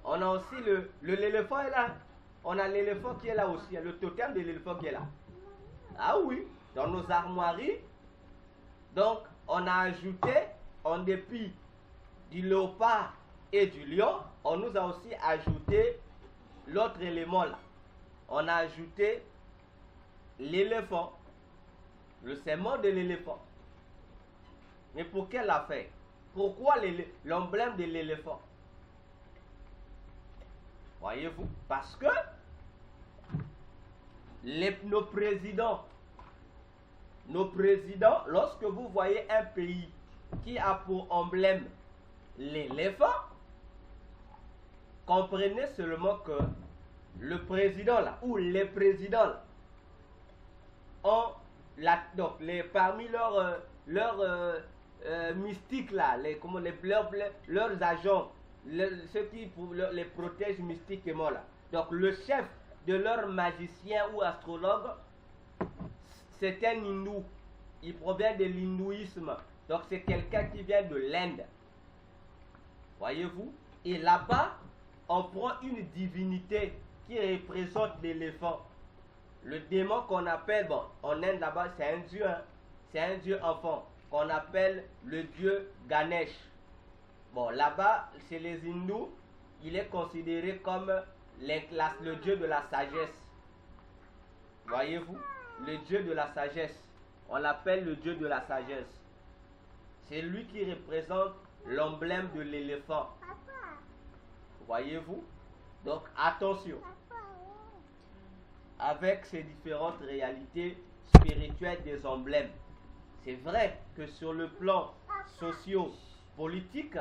Speaker 2: on a aussi l'éléphant est là. On a l'éléphant qui est là aussi, le totem de l'éléphant qui est là. Ah oui, dans nos armoiries. Donc, on a ajouté, en dépit du léopard et du lion, on nous a aussi ajouté l'autre élément là. On a ajouté l'éléphant, le symbole de l'éléphant. Mais pour quelle affaire? Pourquoi l'emblème de l'éléphant? Voyez-vous? Parce que nos présidents, lorsque vous voyez un pays qui a pour emblème l'éléphant, comprenez seulement que le président là, ou les présidents là, ont parmi leurs mystiques là, leurs agents, ceux qui les protègent mystiquement là. Donc le chef de leur magicien ou astrologue, c'est un hindou. Il provient de l'hindouisme. Donc c'est quelqu'un qui vient de l'Inde. Voyez-vous? Et là-bas, on prend une divinité qui représente l'éléphant. Le démon qu'on appelle, bon, en Inde là-bas, c'est un dieu, hein? C'est un dieu enfant qu'on appelle le dieu Ganesh. Bon, là-bas, chez les hindous, il est considéré comme le dieu de la sagesse. Voyez-vous? Le dieu de la sagesse. On l'appelle le dieu de la sagesse. C'est lui qui représente l'emblème de l'éléphant. Voyez-vous? Donc, attention. Avec ces différentes réalités spirituelles des emblèmes. C'est vrai que sur le plan socio-politique,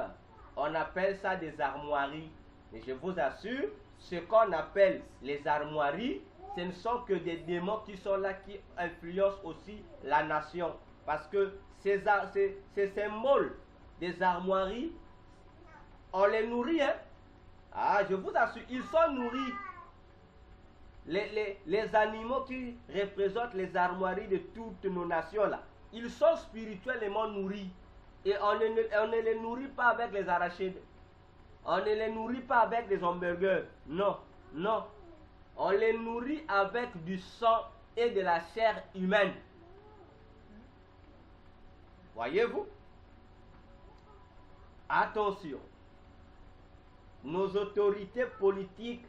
Speaker 2: on appelle ça des armoiries. Mais je vous assure, ce qu'on appelle les armoiries, ce ne sont que des démons qui sont là, qui influencent aussi la nation. Parce que ces symboles des armoiries, on les nourrit. Hein? Ah, je vous assure, ils sont nourris. Les animaux qui représentent les armoiries de toutes nos nations là, ils sont spirituellement nourris. Et on ne les nourrit pas avec les arachides. On ne les nourrit pas avec des hamburgers. Non, non. On les nourrit avec du sang et de la chair humaine. Voyez-vous? Attention. Nos autorités politiques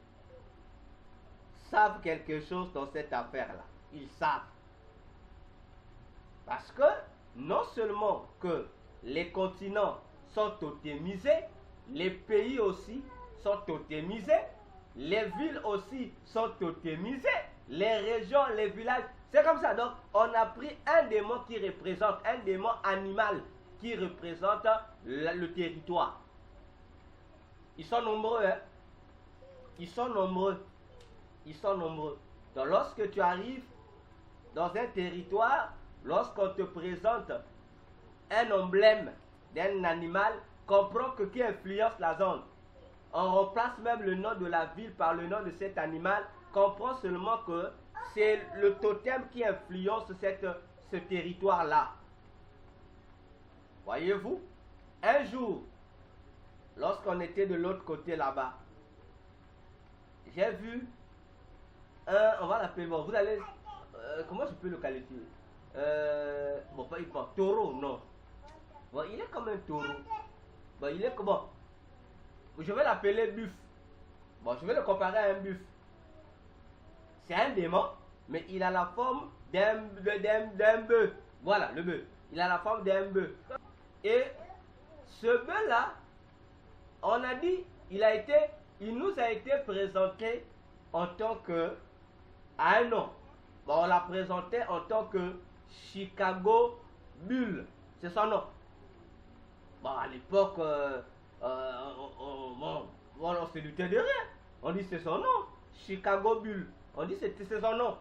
Speaker 2: savent quelque chose dans cette affaire-là. Ils savent. Parce que non seulement que les continents sont totémisés, les pays aussi sont totémisés, les villes aussi sont totémisées, les régions, les villages. C'est comme ça. Donc, on a pris un démon qui représente, un démon animal qui représente le territoire. Ils sont nombreux, hein? Ils sont nombreux. Ils sont nombreux. Donc, lorsque tu arrives dans un territoire, lorsqu'on te présente un emblème d'un animal, comprends que qui influence la zone. On remplace même le nom de la ville par le nom de cet animal. Comprends seulement que c'est le totem qui influence ce territoire-là. Voyez-vous? Un jour, lorsqu'on était de l'autre côté là-bas, j'ai vu on va l'appeler, bon, vous allez, comment je peux le qualifier? Bon, pas taureau, non. Bon, il est comme un taureau. Bon, il est comment? Je vais l'appeler buffle. Bon, je vais le comparer à un buffle. C'est un démon, mais il a la forme d'un bœuf. Voilà, le bœuf. Il a la forme d'un bœuf. Et ce bœuf-là, on a dit, il nous a été présenté en tant que, à un nom. Bon, on l'a présenté en tant que Chicago Bull. C'est son nom. Bon, à l'époque, on se doutait de rien. On dit c'est son nom. Chicago Bull. On dit c'est son nom.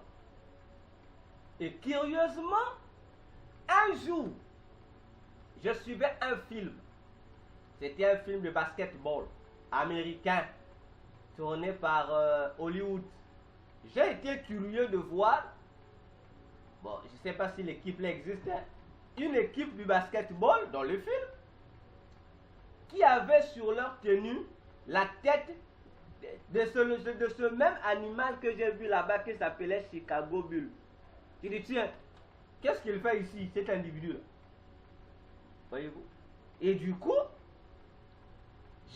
Speaker 2: Et curieusement, un jour, je suivais un film. C'était un film de basketball américain tourné par Hollywood. J'ai été curieux de voir, bon, je ne sais pas si l'équipe là existe, hein, une équipe du basketball dans le film qui avait sur leur tenue la tête de ce même animal que j'ai vu là-bas qui s'appelait Chicago Bull. Tu dis, tiens, qu'est-ce qu'il fait ici, cet individu-là? Voyez-vous? Et du coup,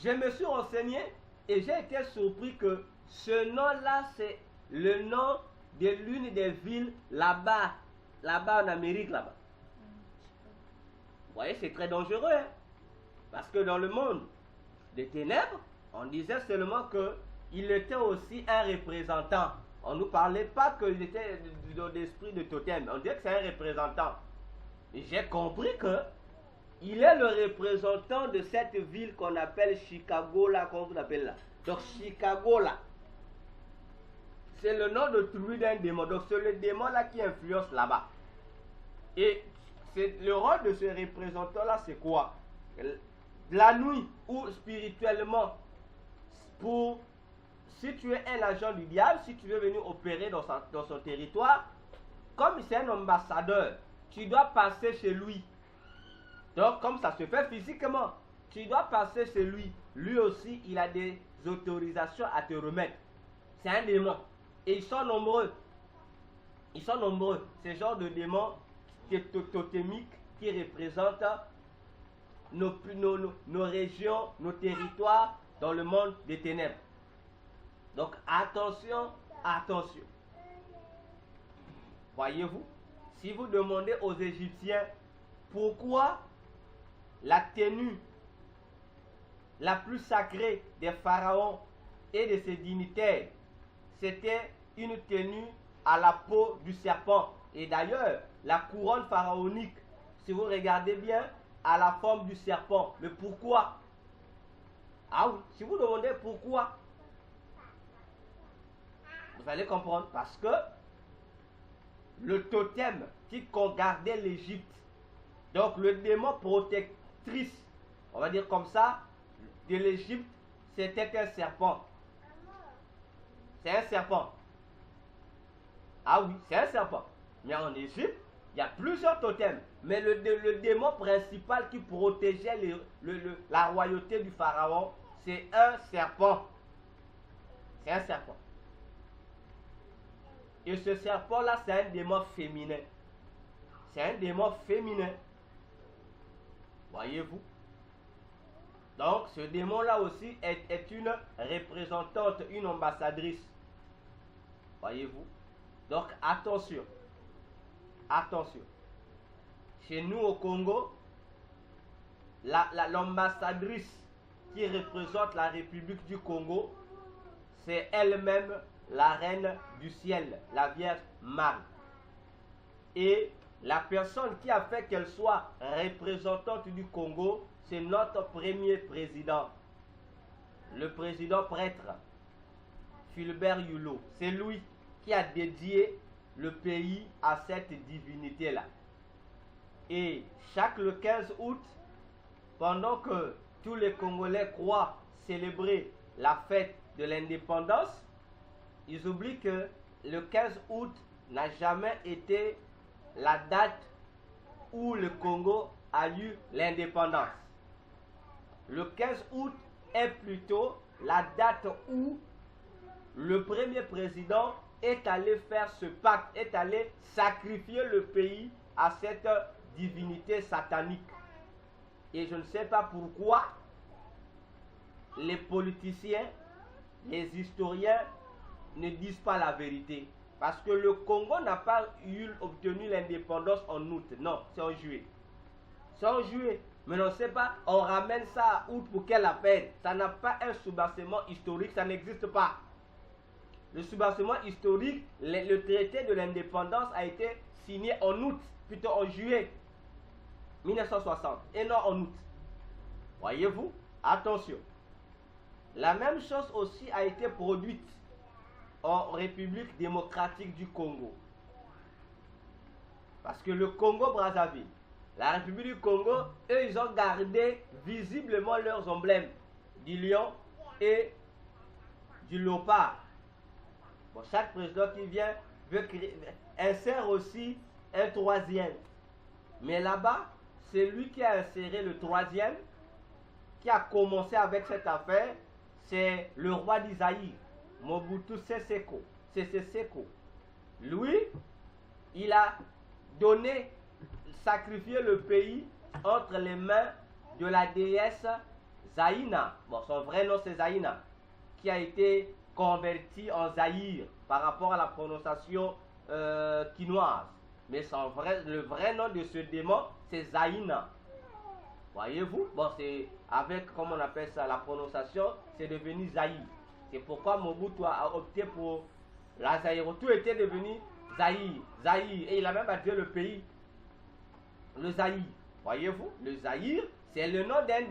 Speaker 2: je me suis renseigné et j'ai été surpris que ce nom-là, c'est le nom de l'une des villes là-bas en Amérique, là-bas. Vous voyez, c'est très dangereux, hein? Parce que dans le monde des ténèbres, on disait seulement qu'il était aussi un représentant. On ne nous parlait pas qu'il était dans l'esprit de totem. On disait que c'est un représentant. Et j'ai compris que il est le représentant de cette ville qu'on appelle Chicago, là, qu'on vous appelle là. Donc Chicago, là, c'est le nom de tribu d'un démon. Donc c'est le démon là qui influence là-bas. Et le rôle de ce représentant-là, c'est quoi? La nuit, ou spirituellement, si tu es un agent du diable, si tu veux venir opérer dans son territoire, comme c'est un ambassadeur, tu dois passer chez lui. Donc, comme ça se fait physiquement, tu dois passer chez lui. Lui aussi, il a des autorisations à te remettre. C'est un démon. Et ils sont nombreux. Ils sont nombreux. Ce genre de démons totémiques qui représentent nos régions, nos territoires dans le monde des ténèbres. Donc, attention, attention. Voyez-vous, si vous demandez aux Égyptiens pourquoi la tenue la plus sacrée des pharaons et de ses dignitaires, c'était une tenue à la peau du serpent. Et d'ailleurs, la couronne pharaonique, si vous regardez bien, a la forme du serpent. Mais pourquoi? Ah oui, si vous demandez pourquoi, vous allez comprendre. Parce que le totem qui gardait l'Égypte, donc le démon protectrice, on va dire comme ça, de l'Égypte, c'était un serpent. C'est un serpent. Ah oui, c'est un serpent. Mais en Égypte, Il y a plusieurs totems, mais le démon principal qui protégeait la royauté du pharaon, c'est un serpent. C'est un serpent. Et ce serpent-là, c'est un démon féminin. C'est un démon féminin. Voyez-vous? Donc, ce démon-là aussi est une représentante, une ambassadrice. Voyez-vous? Donc, attention. Attention. Chez nous au Congo, l'ambassadrice qui représente la République du Congo, c'est elle-même la reine du ciel, la Vierge Marie. Et la personne qui a fait qu'elle soit représentante du Congo, c'est notre premier président, le président prêtre, Fulbert Yulot. C'est lui qui a dédié le pays à cette divinité-là. Et chaque le 15 août, pendant que tous les Congolais croient célébrer la fête de l'indépendance, ils oublient que le 15 août n'a jamais été la date où le Congo a eu l'indépendance. Le 15 août est plutôt la date où le premier président est allé faire ce pacte, est allé sacrifier le pays à cette divinité satanique. Et je ne sais pas pourquoi les politiciens, les historiens ne disent pas la vérité. Parce que le Congo n'a pas obtenu l'indépendance en août. Non, c'est en juillet. C'est en juillet. Mais on ne sait pas, on ramène ça à août pour quelle peine. Ça n'a pas un soubassement historique, ça n'existe pas. Le soubassement historique, le traité de l'indépendance a été signé en août, plutôt en juillet 1960, et non en août. Voyez-vous? Attention. La même chose aussi a été produite en République démocratique du Congo. Parce que le Congo-Brazzaville, la République du Congo, eux, ils ont gardé visiblement leurs emblèmes du lion et du léopard. Bon, chaque président qui vient insère aussi un troisième. Mais là-bas, c'est lui qui a inséré le troisième, qui a commencé avec cette affaire, c'est le roi d'Isaïe, Mobutu Sese Seko. Lui, il a sacrifié le pays entre les mains de la déesse Zaïna. Bon, son vrai nom c'est Zaïna, qui a été converti en Zaïre par rapport à la prononciation quinoise. Mais le vrai nom de ce démon, c'est Zaïna. Voyez-vous? Bon, c'est avec, comme on appelle ça, la prononciation, c'est devenu Zaïre. C'est pourquoi Mobutu a opté pour la Zaïre. Tout était devenu Zaïre. Et il a même appelé le pays le Zaïre. Voyez-vous? Le Zaïre, c'est le nom d'un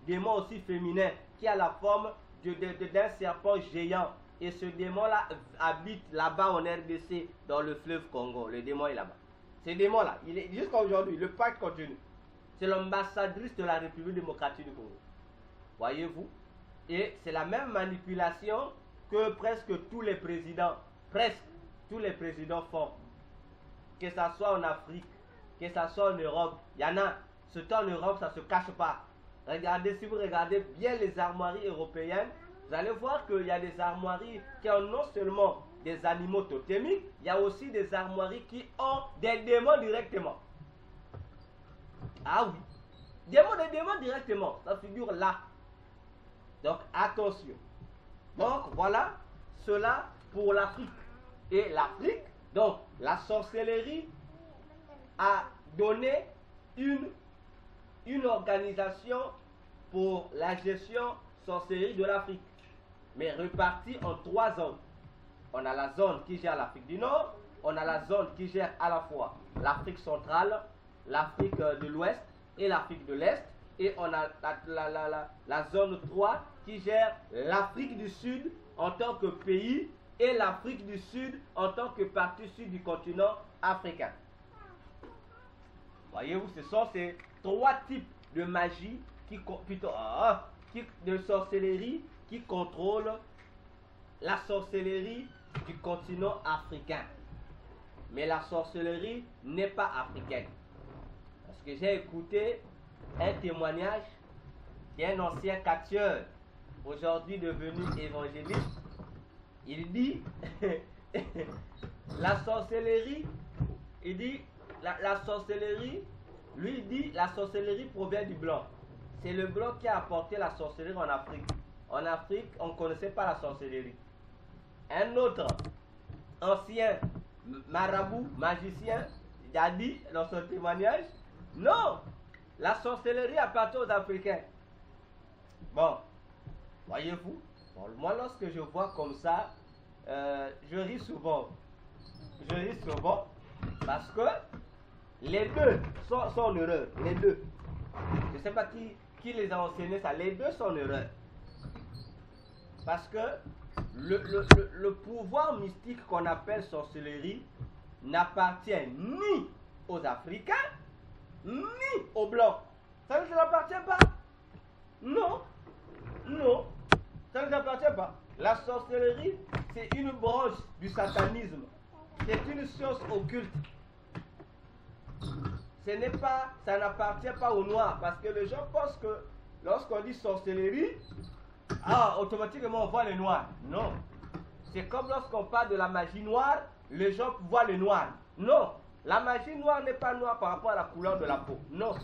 Speaker 2: démon aussi féminin, qui a la forme d'un serpent géant. Et ce démon-là habite là-bas en RDC, dans le fleuve Congo. Le démon est là-bas. Ce démon-là, il est jusqu'à aujourd'hui, le pacte continue. C'est l'ambassadrice de la République démocratique du Congo. Voyez-vous? Et c'est la même manipulation que presque tous les présidents font. Que ça soit en Afrique, que ça soit en Europe. Il y en a, surtout en Europe, ça ne se cache pas. Regardez, si vous regardez bien les armoiries européennes, vous allez voir qu'il y a des armoiries qui ont non seulement des animaux totémiques, il y a aussi des armoiries qui ont des démons directement. Ah oui, des démons directement, ça figure là. Donc attention. Donc voilà, cela pour l'Afrique. Et l'Afrique, donc la sorcellerie a donné une organisation pour la gestion sorcellerie de l'Afrique, mais répartie en 3 zones. On a la zone qui gère l'Afrique du Nord, on a la zone qui gère à la fois l'Afrique centrale, l'Afrique de l'Ouest et l'Afrique de l'Est, et on a la zone 3 qui gère l'Afrique du Sud en tant que pays et l'Afrique du Sud en tant que partie sud du continent africain. Voyez-vous, ce sont ces 3 types de magie, de sorcellerie qui contrôlent la sorcellerie du continent africain. Mais la sorcellerie n'est pas africaine. Parce que j'ai écouté un témoignage d'un ancien catcheur, aujourd'hui devenu évangéliste. Il dit, la sorcellerie, il dit, la sorcellerie, lui il dit, la sorcellerie provient du blanc. C'est le blanc qui a apporté la sorcellerie en Afrique. En Afrique, on ne connaissait pas la sorcellerie. Un autre ancien marabout, magicien, il a dit dans son témoignage, non, la sorcellerie appartient aux Africains. Bon, voyez-vous, moi lorsque je vois comme ça, je ris souvent. Je ris souvent parce que les deux sont en erreur. Les deux. Je ne sais pas qui les a enseignés ça. Les deux sont en erreur. Parce que le pouvoir mystique qu'on appelle sorcellerie n'appartient ni aux Africains, ni aux Blancs. Ça ne leur appartient pas. Non. Non. Ça ne leur appartient pas. La sorcellerie, c'est une branche du satanisme. C'est une science occulte. Ça n'appartient pas aux Noirs. Parce que les gens pensent que lorsqu'on dit sorcellerie, automatiquement on voit les Noirs. Non. C'est comme lorsqu'on parle de la magie noire, les gens voient les Noirs. Non. La magie noire n'est pas noire par rapport à la couleur de la peau. Non.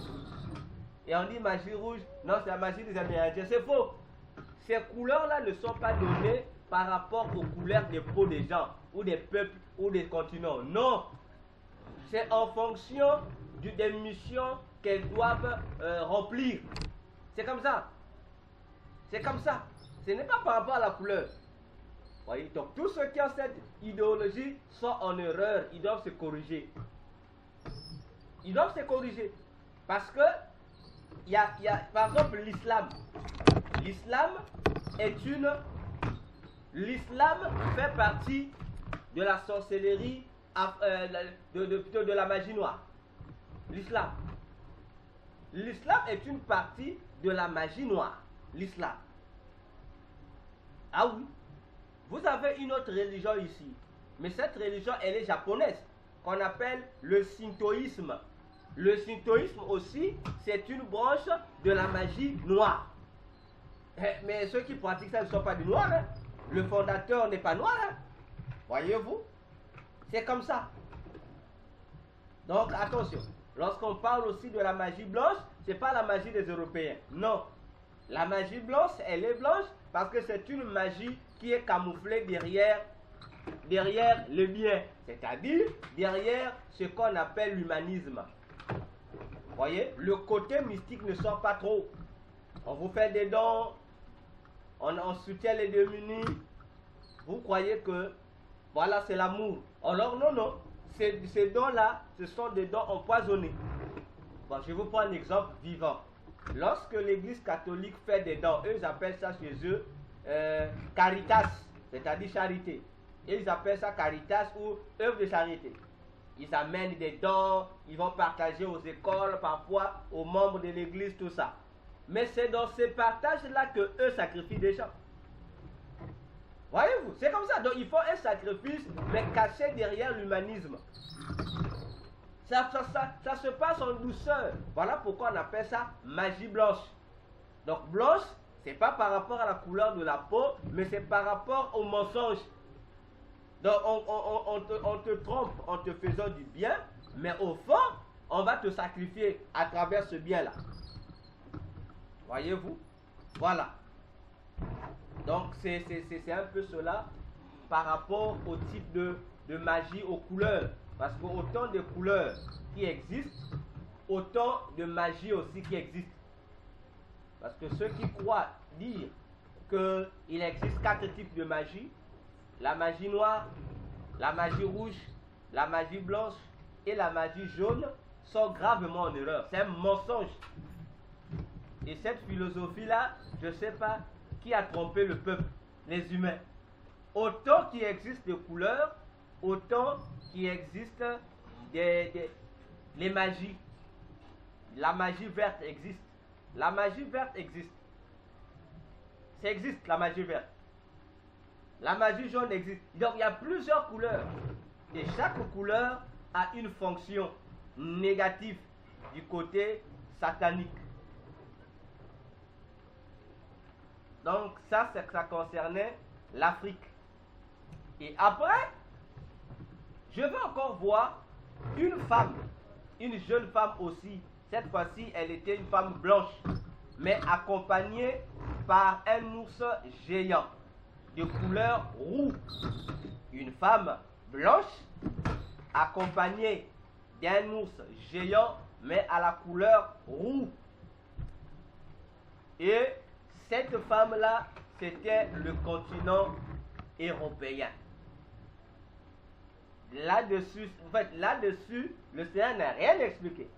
Speaker 2: Et on dit magie rouge. Non, c'est la magie des Amérindiens. C'est faux. Ces couleurs-là ne sont pas données par rapport aux couleurs des peaux des gens, ou des peuples, ou des continents. Non. C'est en fonction des missions qu'elles doivent remplir. C'est comme ça. C'est comme ça. Ce n'est pas par rapport à la couleur. Voyez? Donc tous ceux qui ont cette idéologie sont en erreur. Ils doivent se corriger. Ils doivent se corriger. Parce que, par exemple, l'islam. L'islam fait partie de la sorcellerie, plutôt de la magie noire. L'islam est une partie de la magie noire. L'islam. Ah oui. Vous avez une autre religion ici. Mais cette religion, elle est japonaise. Qu'on appelle le shintoïsme. Le shintoïsme aussi, c'est une branche de la magie noire. Mais ceux qui pratiquent ça ne sont pas des noirs. Hein. Le fondateur n'est pas noir. Hein. Voyez-vous? C'est comme ça. Donc attention. Lorsqu'on parle aussi de la magie blanche, ce n'est pas la magie des Européens. Non. La magie blanche, elle est blanche parce que c'est une magie qui est camouflée derrière le bien. C'est-à-dire derrière ce qu'on appelle l'humanisme. Vous voyez? Le côté mystique ne sort pas trop. On vous fait des dons, on soutient les démunis. Vous croyez que, voilà, c'est l'amour. Alors non. Ces dons-là, ce sont des dons empoisonnés. Bon, je vous prends un exemple vivant. Lorsque l'Église catholique fait des dons, eux, ils appellent ça chez eux caritas, c'est-à-dire charité. Ils appellent ça caritas ou œuvre de charité. Ils amènent des dons, ils vont partager aux écoles, parfois aux membres de l'Église, tout ça. Mais c'est dans ces partages-là que eux sacrifient des gens. Voyez-vous, c'est comme ça. Donc il faut un sacrifice, mais caché derrière l'humanisme. Ça se passe en douceur. Voilà pourquoi on appelle ça magie blanche. Donc blanche, c'est pas par rapport à la couleur de la peau, mais c'est par rapport au mensonge. Donc on te trompe en te faisant du bien, mais au fond, on va te sacrifier à travers ce bien-là. Voyez-vous? Voilà. Donc c'est un peu cela par rapport au type de magie, aux couleurs. Parce qu'autant de couleurs qui existent, autant de magie aussi qui existe. Parce que ceux qui croient dire qu'il existe 4 types de magie, la magie noire, la magie rouge, la magie blanche et la magie jaune, sont gravement en erreur. C'est un mensonge. Et cette philosophie-là, je ne sais pas qui a trompé le peuple, les humains. Autant qu'il existe de couleurs, autant qu'il existe les magies. La magie verte existe. La magie verte existe. Ça existe, la magie verte. La magie jaune existe. Donc il y a plusieurs couleurs. Et chaque couleur a une fonction négative du côté satanique. Donc ça concernait l'Afrique. Et après, je veux encore voir une femme, une jeune femme aussi. Cette fois-ci, elle était une femme blanche, mais accompagnée par un ours géant de couleur roux. Une femme blanche accompagnée d'un ours géant, mais à la couleur roux. Et cette femme-là, c'était le continent européen. Là-dessus, en fait, là-dessus, le Seigneur n'a rien expliqué.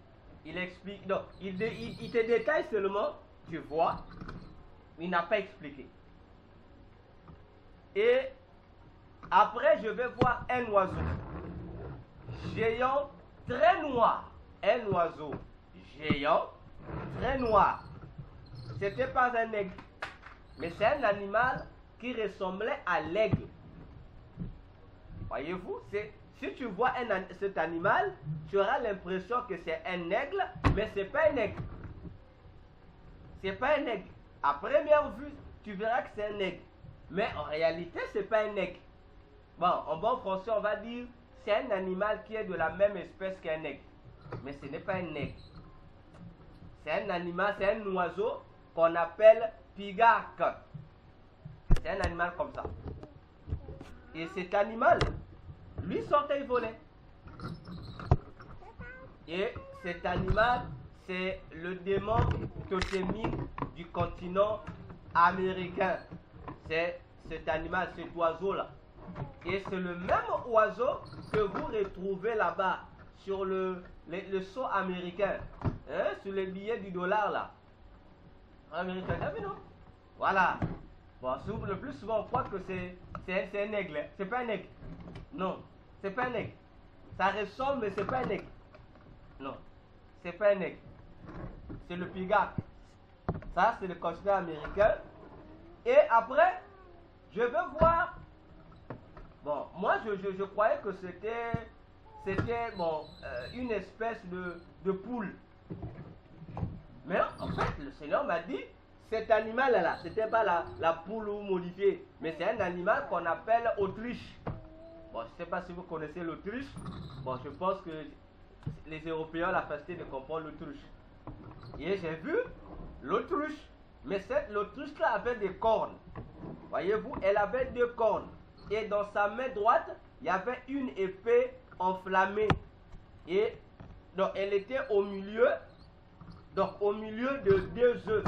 Speaker 2: Il explique, non, il te détaille seulement, tu vois, il n'a pas expliqué. Et après, je vais voir un oiseau géant, très noir. Un oiseau géant, très noir. C'était pas un aigle, mais c'est un animal qui ressemblait à l'aigle. Voyez-vous, si tu vois cet animal, tu auras l'impression que c'est un aigle, mais ce n'est pas un aigle. Ce n'est pas un aigle. À première vue, tu verras que c'est un aigle. Mais en réalité, ce n'est pas un aigle. Bon, en bon français, on va dire c'est un animal qui est de la même espèce qu'un aigle. Mais ce n'est pas un aigle. C'est un animal, c'est un oiseau qu'on appelle pigarque. C'est un animal comme ça. Et cet animal, lui sortait, il volait. Et cet animal, c'est le démon totémique du continent américain. C'est cet animal, cet oiseau-là. Et c'est le même oiseau que vous retrouvez là-bas, sur le sceau américain, hein, sur les billets du dollar, là. Américain, t'as vu, non? Voilà. Bon, le plus souvent, on croit que c'est un aigle. C'est pas un aigle. Non, c'est pas un aigle. Ça ressemble, mais c'est pas un aigle. Non, c'est pas un aigle. C'est le pigarque. Ça, c'est le continent américain. Et après, je veux voir. Bon, moi, je croyais que c'était bon, une espèce de poule. Mais en fait, le Seigneur m'a dit, cet animal-là, c'était pas la poule modifiée, mais c'est un animal qu'on appelle autruche. Bon, je ne sais pas si vous connaissez l'autruche. Bon, je pense que les Européens ont la facilité de comprendre l'autruche. Et j'ai vu l'autruche, mais l'autruche-là avait des cornes. Voyez-vous, elle avait 2 cornes. Et dans sa main droite, il y avait une épée enflammée. Et donc, elle était au milieu. Donc, au milieu de 2 œufs.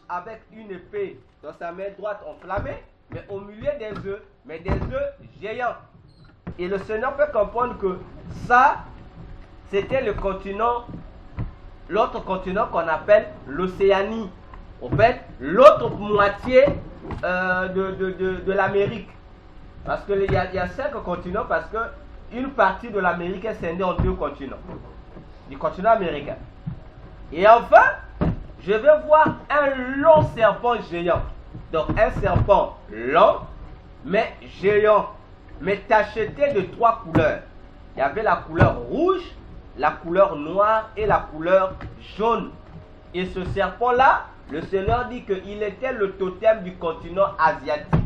Speaker 2: Avec une épée dans sa main droite enflammée, mais au milieu des œufs, mais des œufs géants. Et le Seigneur peut comprendre que ça, c'était le continent, l'autre continent qu'on appelle l'Océanie. En fait, l'autre moitié de l'Amérique. Parce qu'il y a 5 continents, parce que une partie de l'Amérique est scindée en 2 continents. Du continent américain. Et enfin, je vais voir un long serpent géant. Donc un serpent long, mais géant, mais tacheté de 3 couleurs. Il y avait la couleur rouge, la couleur noire et la couleur jaune. Et ce serpent-là, le Seigneur dit qu'il était le totem du continent asiatique.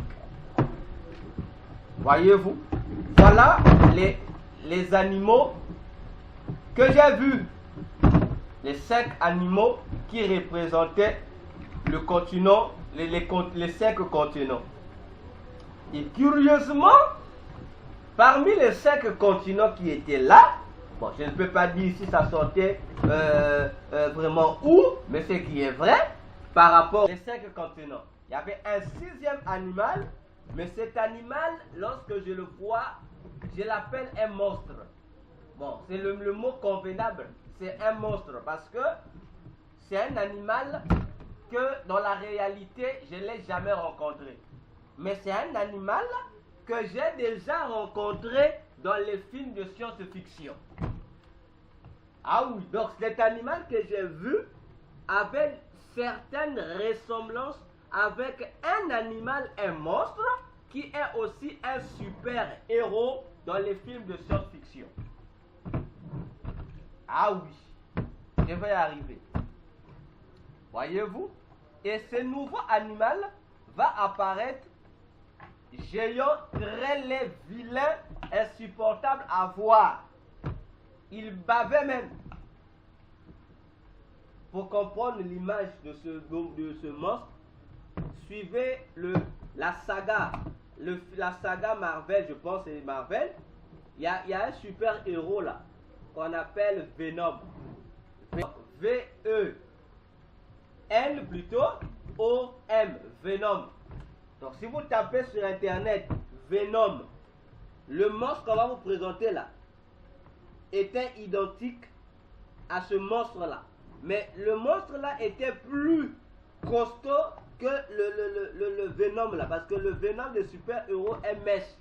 Speaker 2: Voyez-vous? Voilà les animaux que j'ai vus. Les 5 animaux qui représentaient le continent, les 5 continents. Et curieusement, parmi les 5 continents qui étaient là, bon, je ne peux pas dire si ça sortait vraiment où, mais ce qui est vrai, par rapport aux 5 continents, il y avait un 6e animal, mais cet animal, lorsque je le vois, je l'appelle un monstre. Bon, c'est le mot convenable. C'est un monstre parce que c'est un animal que dans la réalité, je ne l'ai jamais rencontré. Mais c'est un animal que j'ai déjà rencontré dans les films de science-fiction. Ah oui, donc cet animal que j'ai vu avait certaines ressemblances avec un animal, un monstre, qui est aussi un super héros dans les films de science-fiction. Ah oui, je vais y arriver. Voyez-vous? Et ce nouveau animal va apparaître géant, très laid, vilain, insupportable à voir. Il bavait même. Pour comprendre l'image de ce monstre, suivez la saga Marvel, je pense c'est Marvel. Il y a un super héros là qu'on appelle Venom. V-E-N plutôt O-M, Venom. Donc si vous tapez sur internet Venom, le monstre qu'on va vous présenter là était identique à ce monstre là. Mais le monstre là était plus costaud que le Venom là. Parce que le Venom de super-héros est mèche.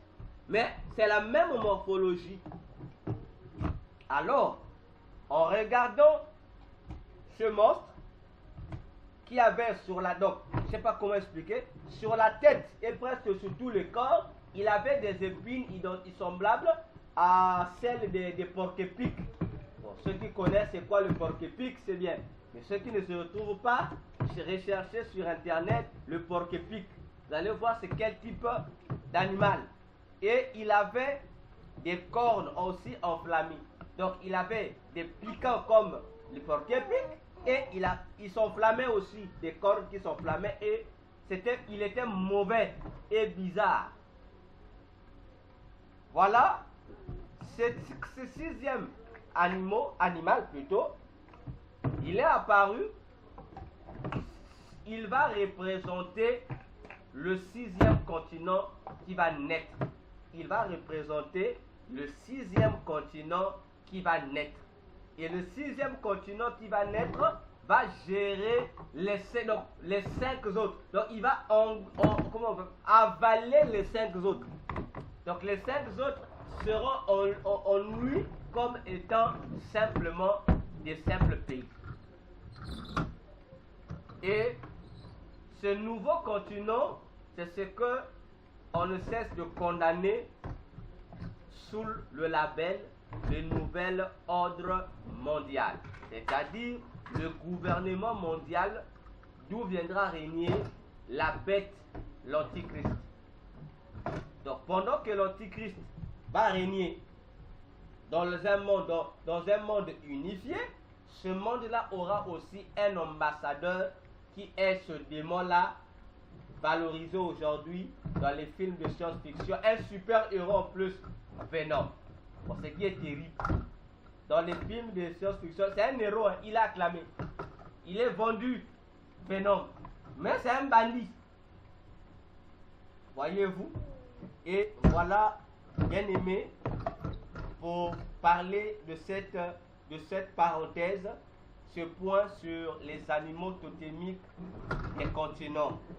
Speaker 2: Mais c'est la même morphologie. Alors, en regardant ce monstre qui avait sur la donc, je ne sais pas comment expliquer, sur la tête et presque sur tout le corps, il avait des épines semblables à celles des porc-épics. Bon, ceux qui connaissent c'est quoi le porc-épic, c'est bien. Mais ceux qui ne se retrouvent pas, recherchez sur internet le porc-épic. Vous allez voir c'est quel type d'animal. Et il avait des cornes aussi enflammées. Donc il avait des piquants comme le porc-épic et il s'enflammait aussi, des cornes qui s'enflammaient et il était mauvais et bizarre. Voilà, ce sixième animal plutôt, il est apparu, il va représenter le sixième continent qui va naître. Il va représenter le sixième continent qui va naître. Et le sixième continent qui va naître va gérer les cinq autres. Donc il va avaler les cinq autres. Donc les cinq autres seront en lui comme étant simplement des simples pays. Et ce nouveau continent, c'est ce que on ne cesse de condamner sous le label le nouvel ordre mondial. C'est-à-dire le gouvernement mondial d'où viendra régner la bête, l'antichrist. Donc pendant que l'antichrist va régner dans un monde unifié, ce monde-là aura aussi un ambassadeur qui est ce démon-là, valorisé aujourd'hui dans les films de science-fiction. Un super-héros en plus, Venom. Bon, ce qui est terrible. Dans les films de science-fiction, c'est un héros, hein, il est acclamé. Il est vendu, Venom. Mais c'est un bandit. Voyez-vous? Et voilà, bien aimé, pour parler de cette parenthèse, ce point sur les animaux totémiques des continents.